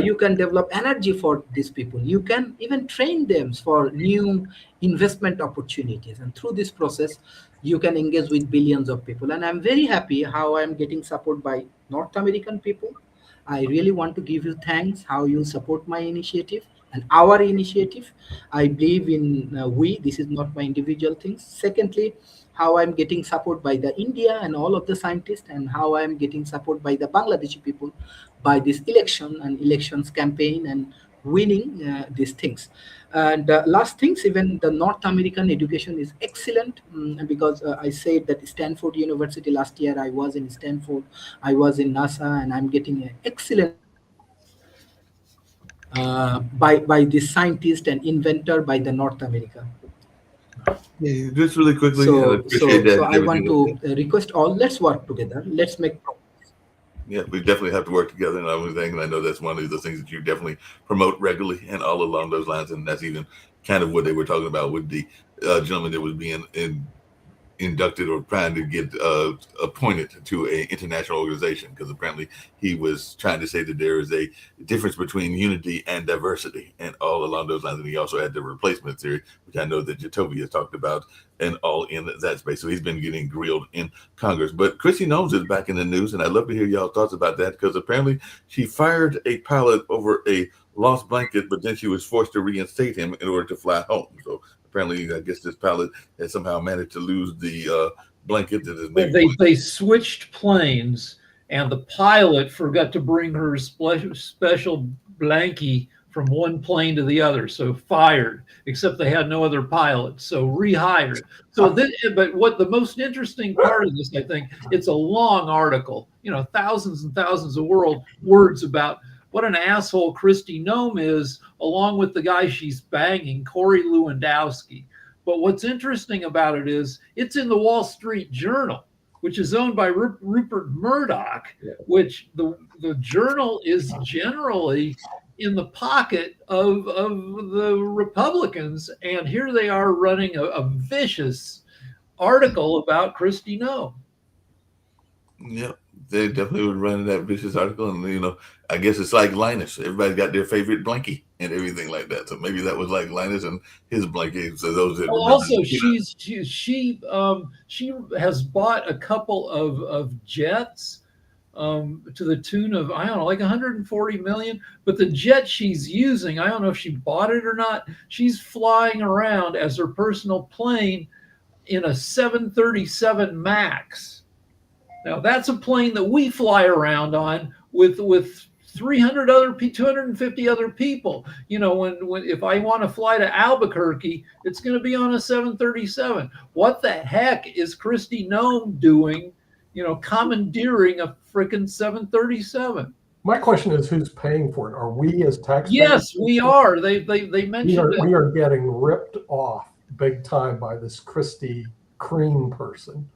you can develop energy for these people, you can even train them for new investment opportunities, and through this process you can engage with billions of people. And I'm very happy how I'm getting support by North American people. I really want to give you thanks how you support my initiative and our initiative. I believe in we. This is not my individual things. Secondly, how I'm getting support by the India and all of the scientists, and how I'm getting support by the Bangladeshi people by this election and elections campaign, and winning these things. And last things, even the North American education is excellent, because I said that Stanford University last year, I was in Stanford, I was in NASA, and I'm getting an excellent by this scientist and inventor by the North America. Yeah, just really quickly, I So, appreciate so, that. so and I want everything. to request all. Let's work together. Let's make progress. Yeah, we definitely have to work together and everything. And I know that's one of the things that you definitely promote regularly and all along those lines. And that's even kind of what they were talking about with the gentleman that was being inducted or trying to get appointed to an international organization, because apparently he was trying to say that there is a difference between unity and diversity and all along those lines. And he also had the replacement theory, which I know that Jacoby has talked about, and all in that space. So he's been getting grilled in Congress. But Kristi Noem is back in the news, and I'd love to hear y'all thoughts about that, because apparently she fired a pilot over a lost blanket, but then she was forced to reinstate him in order to fly home. So apparently, I guess this pilot has somehow managed to lose the blanket that is maybe. They switched planes, and the pilot forgot to bring her special blankie from one plane to the other, so fired. Except they had no other pilot, so rehired. So, but what the most interesting part of this, I think, it's a long article. Thousands and thousands of words about what an asshole Kristi Noem is, along with the guy she's banging, Corey Lewandowski. But what's interesting about it is it's in the Wall Street Journal, which is owned by Rupert Murdoch, which the journal is generally in the pocket of the Republicans. And here they are running a vicious article about Kristi Noem. Yep, they definitely would run that vicious article. And, I guess it's like Linus. Everybody's got their favorite blankie and everything like that. So maybe that was like Linus and his blankie. So those that also, she has bought a couple of jets to the tune of, I don't know, like 140 million. But the jet she's using, I don't know if she bought it or not. She's flying around as her personal plane in a 737 MAX. Now that's a plane that we fly around on with 250 other people. When if I want to fly to Albuquerque, it's going to be on a 737. What the heck is Kristi Noem doing? Commandeering a freaking 737. My question is, who's paying for it? Are we as taxpayers? Yes, we are. They mentioned we are getting ripped off big time by this Kristi Cream person.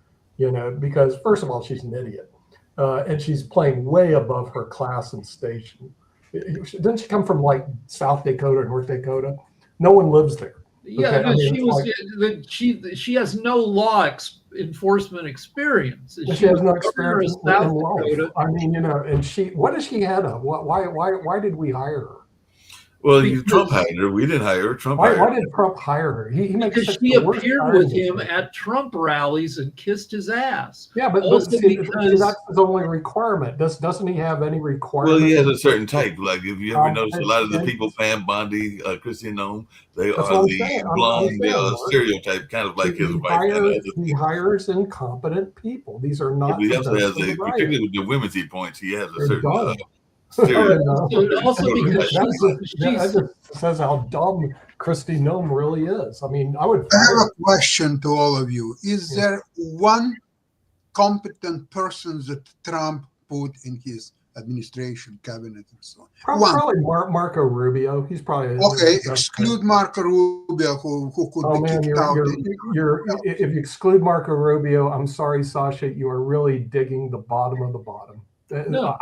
Because first of all, she's an idiot. And she's playing way above her class and station. Didn't she come from like South Dakota or North Dakota? No one lives there. Yeah, okay? She has no law enforcement experience. She has no experience in life. I mean, and what does she had? Why did we hire her? Well, Trump hired her. We didn't hire her. Trump hired her. Why did Trump hire her? Because she appeared with him at Trump rallies and kissed his ass. Yeah, but that's his only requirement. Doesn't he have any requirement? Well, he has a certain type. Like, if you ever notice, a lot of the people, Pam Bondi, Kristi Noem, they are the blonde stereotype, kind of like his wife. He hires incompetent people. These are not. He also has particularly with the women's he points, he has a certain. Also, because that just says how dumb Kristi Noem really is. I mean, I have a question to all of you. Is there one competent person that Trump put in his administration, cabinet, and so on? Probably Marco Rubio. He's probably okay. Exclude Marco Rubio, who could be kicked out. If you exclude Marco Rubio, I'm sorry, Sasha, you are really digging the bottom of the bottom. No,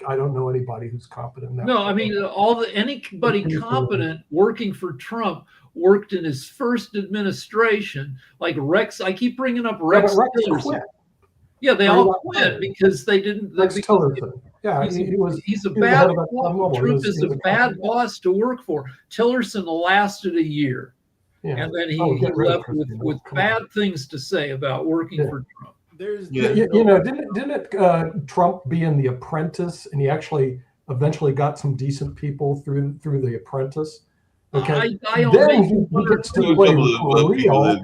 I don't know anybody who's competent. No, I mean, anybody competent working for Trump worked in his first administration, like Rex. I keep bringing up Rex Tillerson. Quit. Yeah, they all quit because they didn't. Tillerson. Yeah, he's a bad. Trump is a bad boss to work for. Tillerson lasted a year, and then he left with bad things to say about working for Trump. Didn't Trump be in The Apprentice, and he actually eventually got some decent people through The Apprentice? Okay, then he gets to play real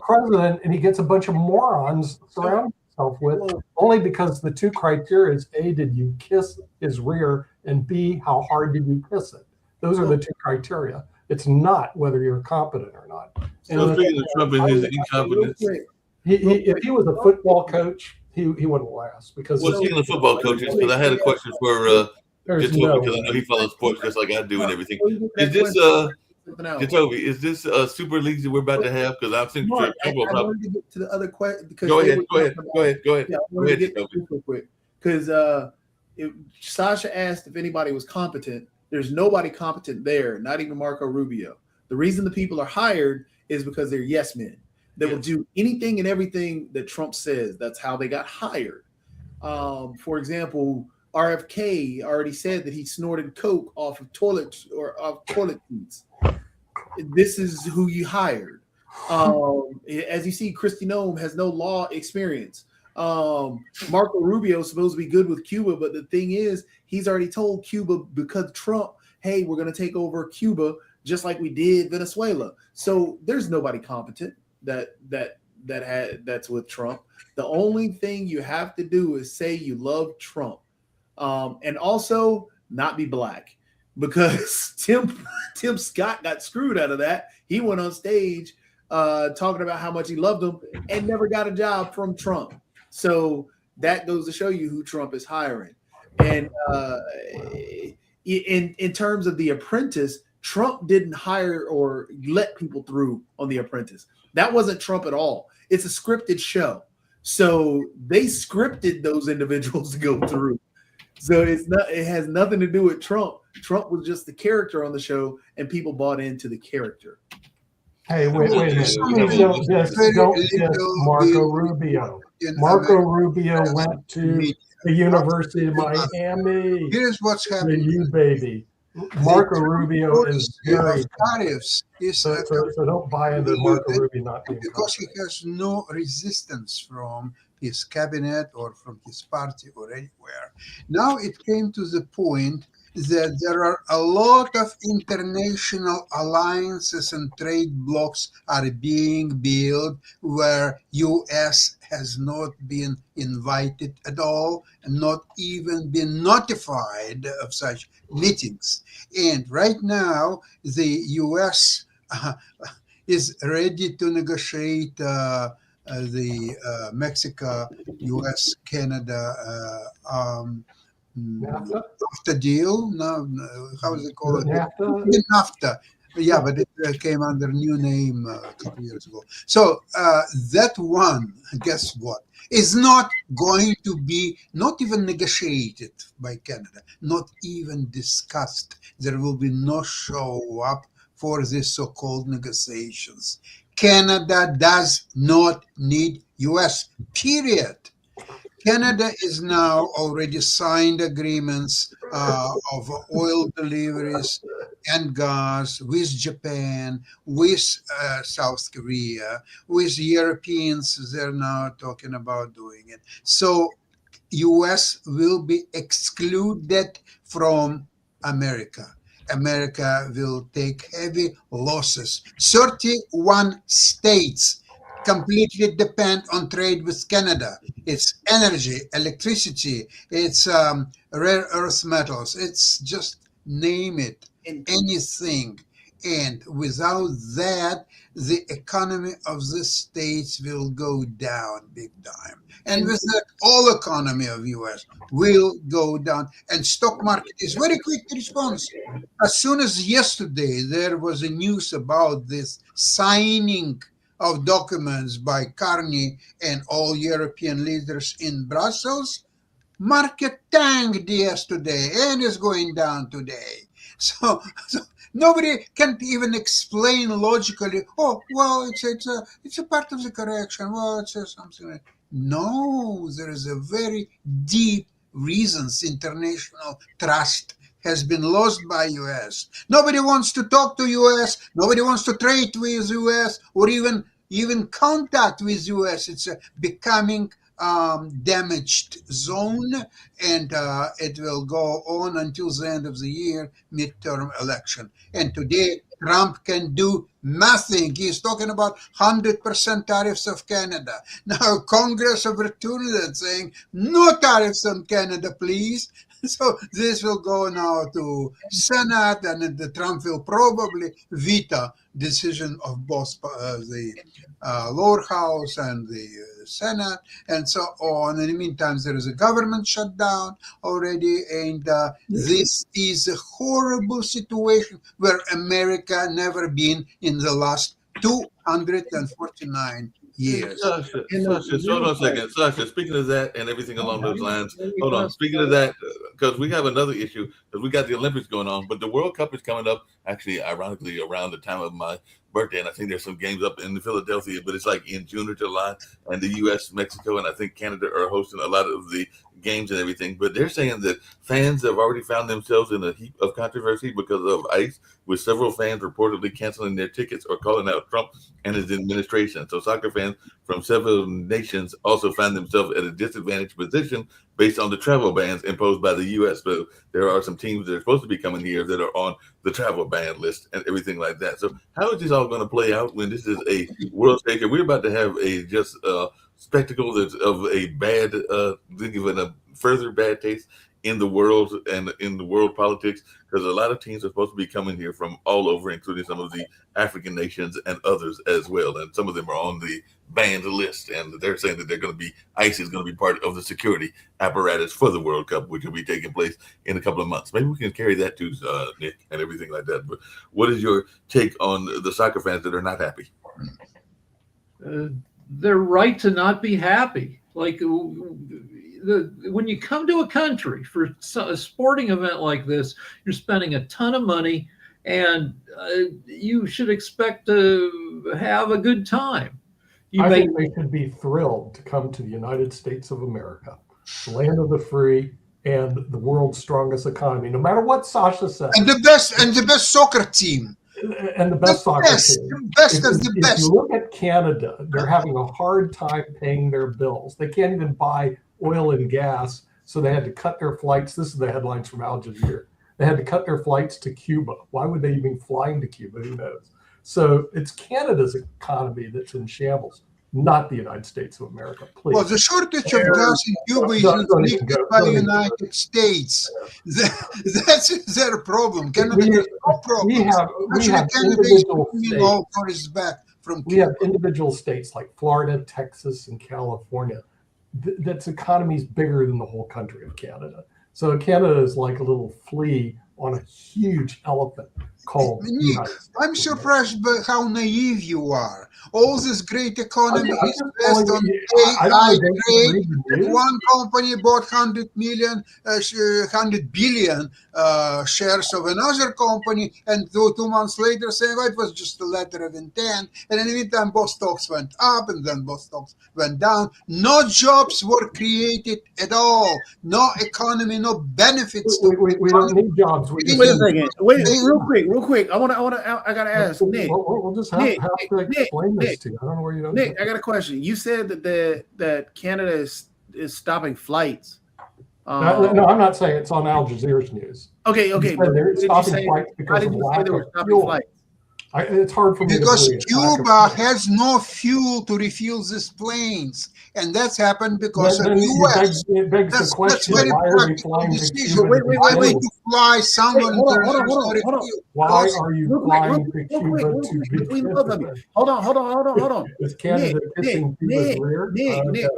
president, and he gets a bunch of morons to surround himself with, only because the two criteria is A, did you kiss his rear, and B, how hard did you kiss it? Those are the two criteria. It's not whether you're competent or not. And So speaking of Trump and his Real incompetence, quick. if he was a football coach, he wouldn't last because well, speaking of football coaches, because I had a question for there's Jatobi, no because I know he follows sports just like I do and everything. Before you get Is that this question, something else. Jatobi, is this Super Leagues that we're about to have? Because I've seen Mark, I football. wanted to get to the other question because Go they ahead, were go ahead, talking go about- ahead, go ahead. Yeah, I Go wanted to ahead, get to Jatobi. this real quick because Sasha asked if anybody was competent. There's nobody competent there, not even Marco Rubio. The reason the people are hired is because they're yes men. They will Yes. do anything and everything that Trump says. That's how they got hired. For example, RFK already said that he snorted coke off of toilet seats. This is who you hired. As you see, Kristi Noem has no law experience. Marco Rubio is supposed to be good with Cuba, but the thing is, he's already told Cuba because Trump, hey, we're going to take over Cuba just like we did Venezuela. So there's nobody competent that's with Trump. The only thing you have to do is say you love Trump, and also not be black, because Tim Scott got screwed out of that. He went on stage talking about how much he loved him and never got a job from Trump. So that goes to show you who Trump is hiring. And in terms of The Apprentice, Trump didn't hire or let people through on The Apprentice. That wasn't Trump at all. It's a scripted show. So they scripted those individuals to go through. So it has nothing to do with Trump. Trump was just the character on the show, and people bought into the character. Hey, wait a minute. Very Don't diss little Marco bit Rubio. in Marco American Rubio went to media. the University of Miami. Here's what's To happening. you, baby. Marco Rubio is very of tariffs is so don't buy into Marco Rubio not being because he competent. has no resistance from his cabinet or from his party or anywhere. Now it came to the point that there are a lot of international alliances and trade blocs are being built where US has not been invited at all and not even been notified of such meetings. And right now the US is ready to negotiate the Mexico, US, Canada NAFTA? NAFTA deal. No, how is it called? NAFTA? NAFTA. Yeah, but it came under a new name a couple of years ago. So that one, guess what, is not going to be not even negotiated by Canada, not even discussed. There will be no show up for these so-called negotiations. Canada does not need US, period. Canada is now already signed agreements of oil deliveries and gas with Japan, with South Korea, with Europeans. They're now talking about doing it. So US will be excluded from America. America will take heavy losses. 31 states completely depend on trade with Canada. It's energy, electricity, it's rare earth metals. It's just name it, anything. And without that, the economy of the states will go down big time. And with that, all economy of US will go down. And stock market is very quick to respond. As soon as yesterday, there was a news about this signing of documents by Carney and all European leaders in Brussels, market tanked yesterday and is going down today. So nobody can even explain logically, oh, well, it's a part of the correction. Well, it's something like, no, there is a very deep reasons. International trust has been lost by US. Nobody wants to talk to US. Nobody wants to trade with US or even contact with US. It's a becoming damaged zone, and it will go on until the end of the year, midterm election. And today, Trump can do nothing. He's talking about 100% tariffs of Canada. Now, Congress overturned that, saying, no tariffs on Canada, please. So this will go now to Senate, and then the Trump will probably veto decision of both the lower house and the Senate, and so on. In the meantime, there is a government shutdown already, and this is a horrible situation where America never been in the last 249 years. Sasha, hold on a second. Sasha, speaking of that and everything along those lines, hold on. Speaking of that, because we have another issue, because we got the Olympics going on, but the World Cup is coming up, actually, ironically, around the time of my birthday, and I think there's some games up in Philadelphia, but it's like in June or July, and the U.S., Mexico, and I think Canada are hosting a lot of the games and everything, but they're saying that fans have already found themselves in a heap of controversy because of ICE, with several fans reportedly canceling their tickets or calling out Trump and his administration. So soccer fans from several nations also find themselves at a disadvantaged position based on the travel bans imposed by the U.S. But there are some teams that are supposed to be coming here that are on the travel ban list and everything like that. So how is this all going to play out when this is a world stage? We're about to have a just spectacle that's of a bad, even a further bad taste in the world and in the world politics, because a lot of teams are supposed to be coming here from all over, including some of the African nations and others as well. And some of them are on the banned list, and they're saying that they're going to be, ICE is going to be part of the security apparatus for the World Cup, which will be taking place in a couple of months. Maybe we can carry that too, Nick, and everything like that. But what is your take on the soccer fans that are not happy? They're right to not be happy. Like when you come to a country for a sporting event like this, you're spending a ton of money, and you should expect to have a good time. I think they should be thrilled to come to the United States of America, the land of the free and the world's strongest economy, no matter what Sasha says. And the best soccer team. And the best soccer team. The best of the best. If you look at Canada, they're having a hard time paying their bills. They can't even buy oil and gas, so they had to cut their flights. This is the headlines from Al Jazeera. They had to cut their flights to Cuba. Why would they even fly to Cuba? Who knows? So it's Canada's economy that's in shambles, not the United States of America. Please. Well, the shortage of gas in Cuba is inflicted by the United States. That's their problem. Canada has no problem. We have individual states. Back from Cuba. We have individual states like Florida, Texas, and California. That's economies bigger than the whole country of Canada. So Canada is like a little flea on a huge elephant called Nick, I'm surprised by how naive you are. All this great economy is based on AI trade. One company bought 100 billion shares of another company, and 2 months later saying, oh, it was just a letter of intent. And in the meantime, both stocks went up and then both stocks went down. No jobs were created at all. No economy, no benefits. We don't need jobs. Wait a second. Wait, real quick. I gotta ask Nick. We'll just have to explain this to you. I don't know where you don't. Nick, I got a question. You said that Canada is stopping flights. No, I'm not saying it's on Al Jazeera's news. Okay. They're stopping flights because of lack of fuel. It's hard for me because to Cuba has no fuel to refuel these planes, and that's happened because of the U.S. It begs the question: why are you flying to Cuba? Why would you fly someone? Why are you flying to Cuba to be? Hold on. Is Canada kissing Cuba's rear? Nick,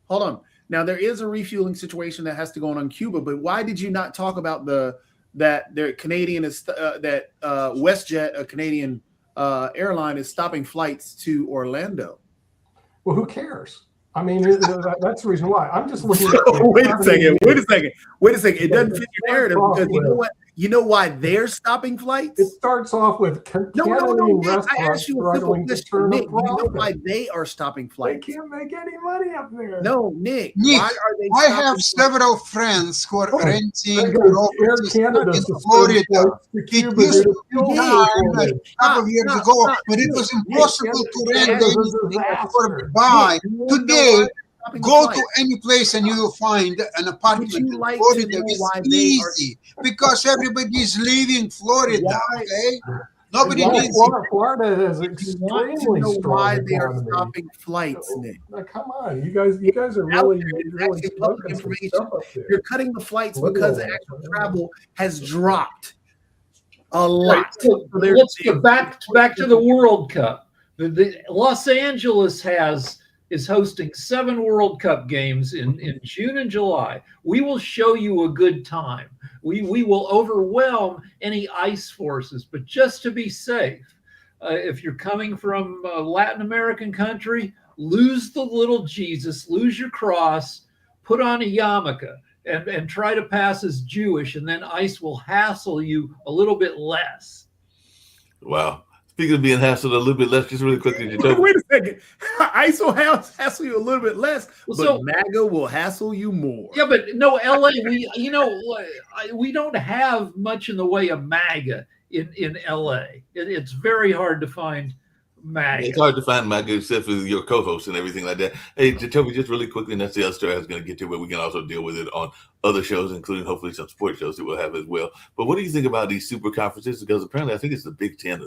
hold on. Now there is a refueling situation that has to go on Cuba, but why did you not talk about that their Canadian is that WestJet, a Canadian airline, is stopping flights to Orlando? Well, who cares? I mean, that's the reason why. I'm just looking at Wait a second. It doesn't fit your narrative because you know what? You know why they're stopping flights? It starts off with Nick, I asked you a simple question. Nick, you know why they are stopping flights? They can't make any money up there. No, Nick, why are they I have several friends who are renting properties in Florida. It used to be a couple of years ago, but it was impossible to rent anything or buy. Today, go to any place and you will find an apartment in Florida. It's easy because everybody is leaving Florida. Okay, Nobody Florida, needs it. Florida has If you want to extremely know strong why they are economy. stopping flights, Nick, Now, come on, you guys are out really, there, it's really actually public smoking some information. stuff up there. You're cutting the flights because Liberal, actual right? travel has dropped a Right, lot. so So they're- let's get back to the World Cup. The Los Angeles is hosting 7 World Cup games in June and July. We will show you a good time. We will overwhelm any ICE forces, but just to be safe, if you're coming from a Latin American country, lose the little Jesus, lose your cross, put on a yarmulke, and try to pass as Jewish, and then ICE will hassle you a little bit less. Wow. Speaking of being hassled a little bit less, just really quickly, Jacoby. Wait a second. ICE will hassle you a little bit less, but So- MAGA will hassle you more. Yeah, but no, LA, we don't have much in the way of MAGA in LA. It's very hard to find MAGA. It's hard to find MAGA except for your co-host and everything like that. Hey, Jacoby, just really quickly, and that's the other story I was going to get to, but we can also deal with it on other shows, including hopefully some sports shows that we'll have as well. But what do you think about these super conferences? Because apparently I think it's the Big Ten.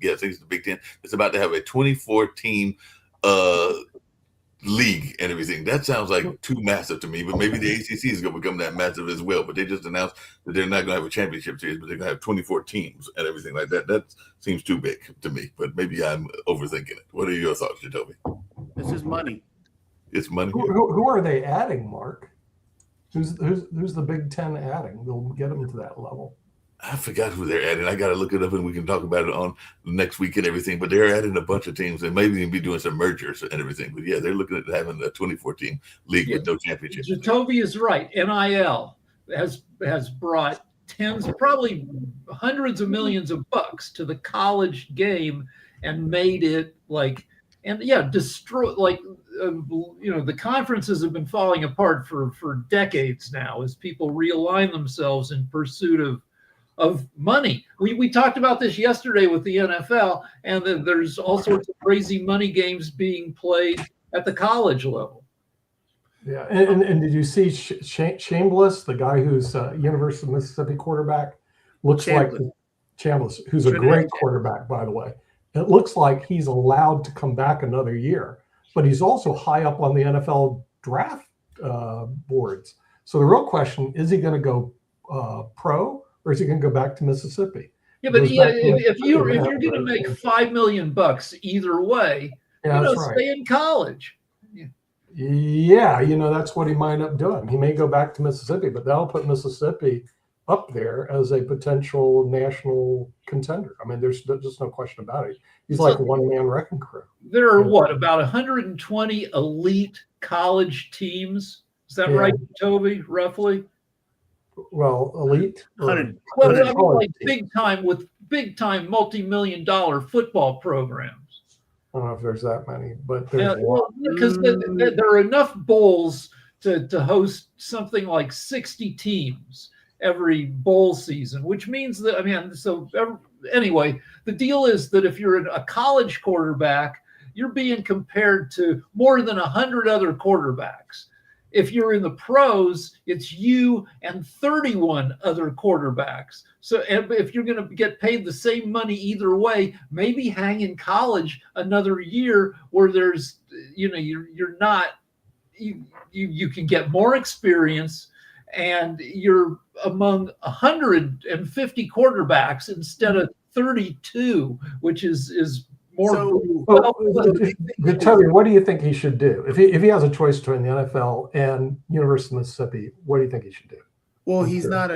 Yeah, I think it's the Big Ten. It's about to have a 24-team league and everything. That sounds like too massive to me, but maybe the ACC is going to become that massive as well. But they just announced that they're not going to have a championship series, but they're going to have 24 teams and everything like that. That seems too big to me, but maybe I'm overthinking it. What are your thoughts, Jacoby? This is money. It's money. Who are they adding, Mark? Who's the Big Ten adding? They'll get them to that level. I forgot who they're adding. I got to look it up and we can talk about it on next week and everything. But they're adding a bunch of teams and maybe even be doing some mergers and everything. But yeah, they're looking at having a 24-team league with no championship. Jacoby is right. NIL has brought tens, probably hundreds of millions of bucks to the college game and made it destroy the conferences have been falling apart for decades now as people realign themselves in pursuit of money. We talked about this yesterday with the NFL, and there's all sorts of crazy money games being played at the college level. Yeah, and did you see Chambliss, the guy who's University of Mississippi quarterback, looks like Chambliss, who's a great quarterback, by the way. It looks like he's allowed to come back another year, but he's also high up on the NFL draft boards. So the real question, is he going to go pro? Or is he going to go back to Mississippi? Yeah, but if you're going to make $5 million either way, stay in college. Yeah, that's what he might end up doing. He may go back to Mississippi, but that'll put Mississippi up there as a potential national contender. I mean, there's just no question about it. He's like one-man wrecking crew. There are about 120 elite college teams. Is that right, Toby? Roughly. Well, elite. Like big time multi-million-dollar football programs. I don't know if there's that many, but there's because there are enough bowls to host something like 60 teams every bowl season, which means that anyway, the deal is that if you're a college quarterback, you're being compared to more than 100 other quarterbacks. If you're in the pros, it's you and 31 other quarterbacks. So if you're going to get paid the same money either way, maybe hang in college another year where there's, you can get more experience and you're among 150 quarterbacks instead of 32, which is more. Toby, what do you think he should do if he has a choice between the NFL and University of Mississippi? What do you think he should do? Well, he's not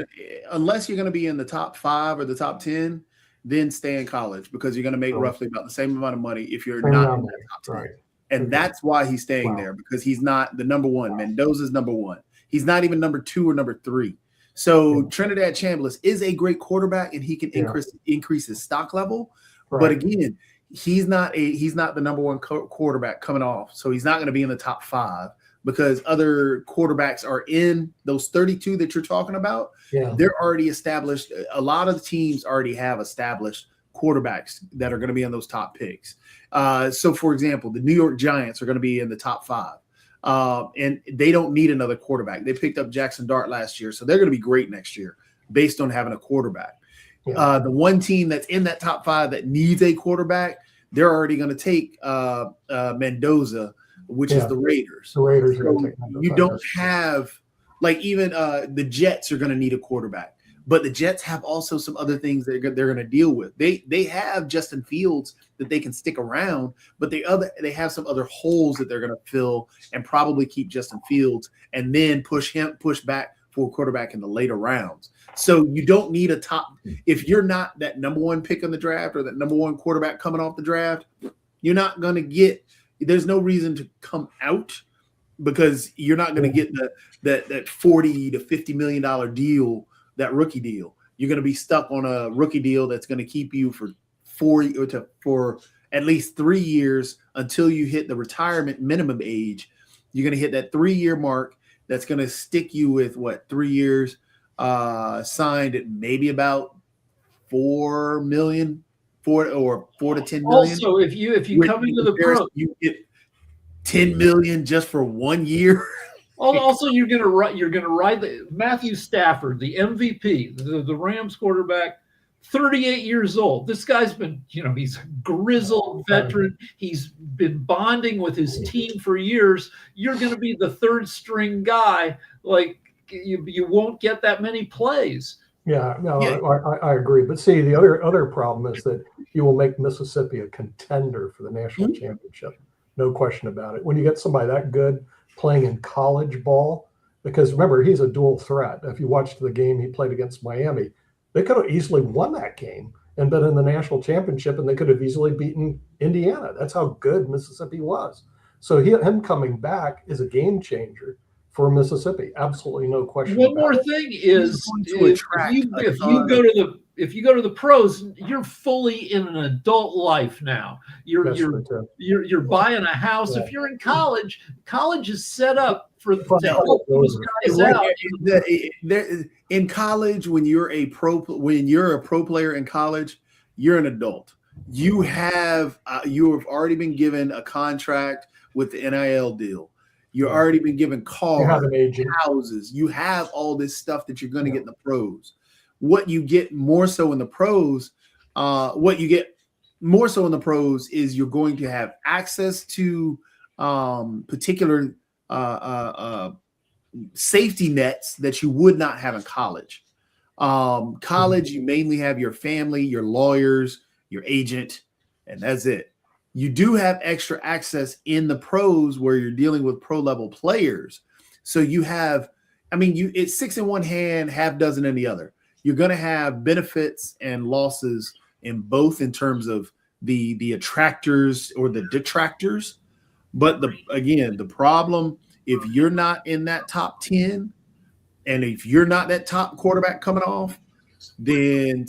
unless you're going to be in the top 5 or the top 10, then stay in college because you're going to make roughly about the same amount of money if you're not in the top 10. Right. And that's why he's staying there, because he's not the number one. Mendoza's number 1. He's not even number 2 or number 3. So Trinidad Chambliss is a great quarterback, and he can increase his stock level. Right. But again, he's not the number 1 quarterback coming off. So he's not going to be in the top 5 because other quarterbacks are in those 32 that you're talking about. Yeah. They're already established. A lot of the teams already have established quarterbacks that are going to be in those top picks. So for example, the New York Giants are going to be in the top 5. And they don't need another quarterback. They picked up Jackson Dart last year, so they're going to be great next year based on having a quarterback. Yeah. The one team that's in that top 5 that needs a quarterback, they're already going to take Mendoza, which is Yeah. the Raiders. The Raiders are So going to take Mendoza. you don't have, like, even the Jets are going to need a quarterback, but the Jets have also some other things they're going to deal with. They have Justin Fields that they can stick around, but they have some other holes that they're going to fill and probably keep Justin Fields and then push back for a quarterback in the later rounds. So you don't need a top. If you're not that number 1 pick in the draft or that number 1 quarterback coming off the draft, you're not going to get. There's no reason to come out because you're not going to get that $40 to $50 million deal, that rookie deal. You're going to be stuck on a rookie deal that's going to keep you for for at least 3 years until you hit the retirement minimum age. You're going to hit that 3-year mark. That's going to stick you with 3 years signed at maybe about $4 million, $4 to $10 million. Also, if you come into the pros, you get $10 million just for 1 year. Also, you're gonna ride the Matthew Stafford, the MVP, the Rams quarterback, 38 years old. This guy's been, he's a grizzled veteran. He's been bonding with his team for years. You're going to be the 3rd string guy. Like you won't get that many plays. Yeah, no, I agree. But see, the other problem is that you will make Mississippi a contender for the national championship. No question about it. When you get somebody that good playing in college ball, because remember, he's a dual threat. If you watched the game he played against Miami, they could have easily won that game and been in the national championship, and they could have easily beaten Indiana. That's how good Mississippi was. So him coming back is a game changer for Mississippi. Absolutely no question. One more thing is, if you go to the pros, you're fully in an adult life now. You're buying a house. Yeah. If you're in college is set up to help those guys out. In college, when you're a pro player in college, you're an adult. You have already been given a contract with the NIL deal. You've already been given cars, houses. You have all this stuff that you're going to get in the pros. What you get more so in the pros, is you're going to have access to particular safety nets that you would not have in college. College, you mainly have your family, your lawyers, your agent, and that's it. You do have extra access in the pros where you're dealing with pro level players. So you have, it's 6 in one hand, half dozen in the other. You're going to have benefits and losses in both in terms of the attractors or the detractors. But the problem, if you're not in that top 10 and if you're not that top quarterback coming off, then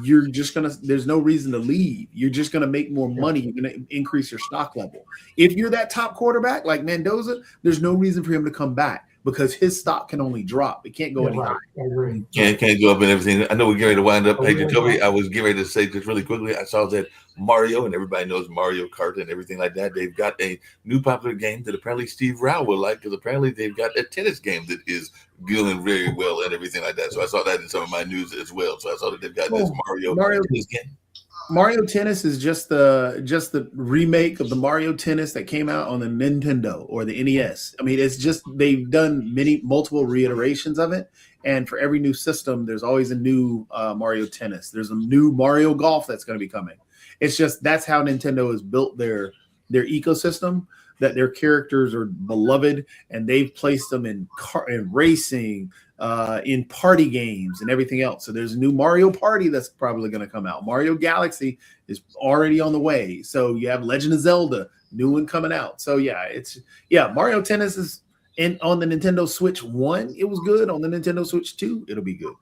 you're just there's no reason to leave. You're just going to make more money. You're going to increase your stock level. If you're that top quarterback like Mendoza, there's no reason for him to come back because his stock can only drop. It can't go any higher. I agree. Can't go up and everything. I know we're getting ready to wind up. Hey, Jacoby, I was getting ready to say just really quickly. I saw that Mario, and everybody knows Mario Kart and everything like that. They've got a new popular game that apparently Steve Rao will like because apparently they've got a tennis game that is doing very well and everything like that. So I saw that in some of my news as well. So I saw that they've got this Mario tennis game. Mario Tennis is just the remake of the Mario Tennis that came out on the Nintendo or the NES. It's just they've done multiple reiterations of it, and for every new system, there's always a new Mario Tennis. There's a new Mario Golf that's going to be coming. It's just that's how Nintendo has built their ecosystem. That their characters are beloved, and they've placed them in racing, in party games, and everything else. So there's a new Mario Party that's probably going to come out. Mario Galaxy is already on the way. So you have Legend of Zelda, new one coming out. So Mario Tennis is on the Nintendo Switch 1. It was good. On the Nintendo Switch 2, it'll be good.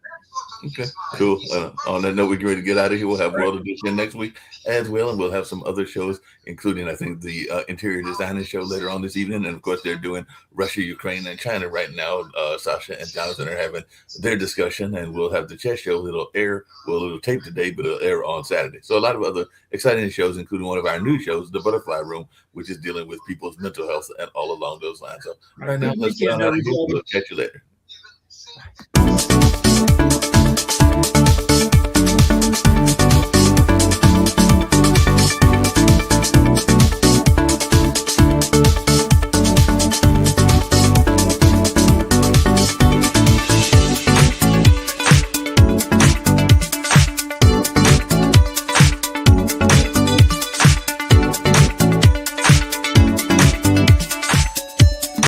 Okay, cool. On that note, we're ready to get out of here. We'll have World Edition next week as well, and we'll have some other shows, including, I think, the interior designer show later on this evening. And, of course, they're doing Russia, Ukraine, and China right now. Sasha and Jonathan are having their discussion, and we'll have the chess show. It'll tape today, but it'll air on Saturday. So a lot of other exciting shows, including one of our new shows, The Butterfly Room, which is dealing with people's mental health and all along those lines. So right now, we'll catch you later.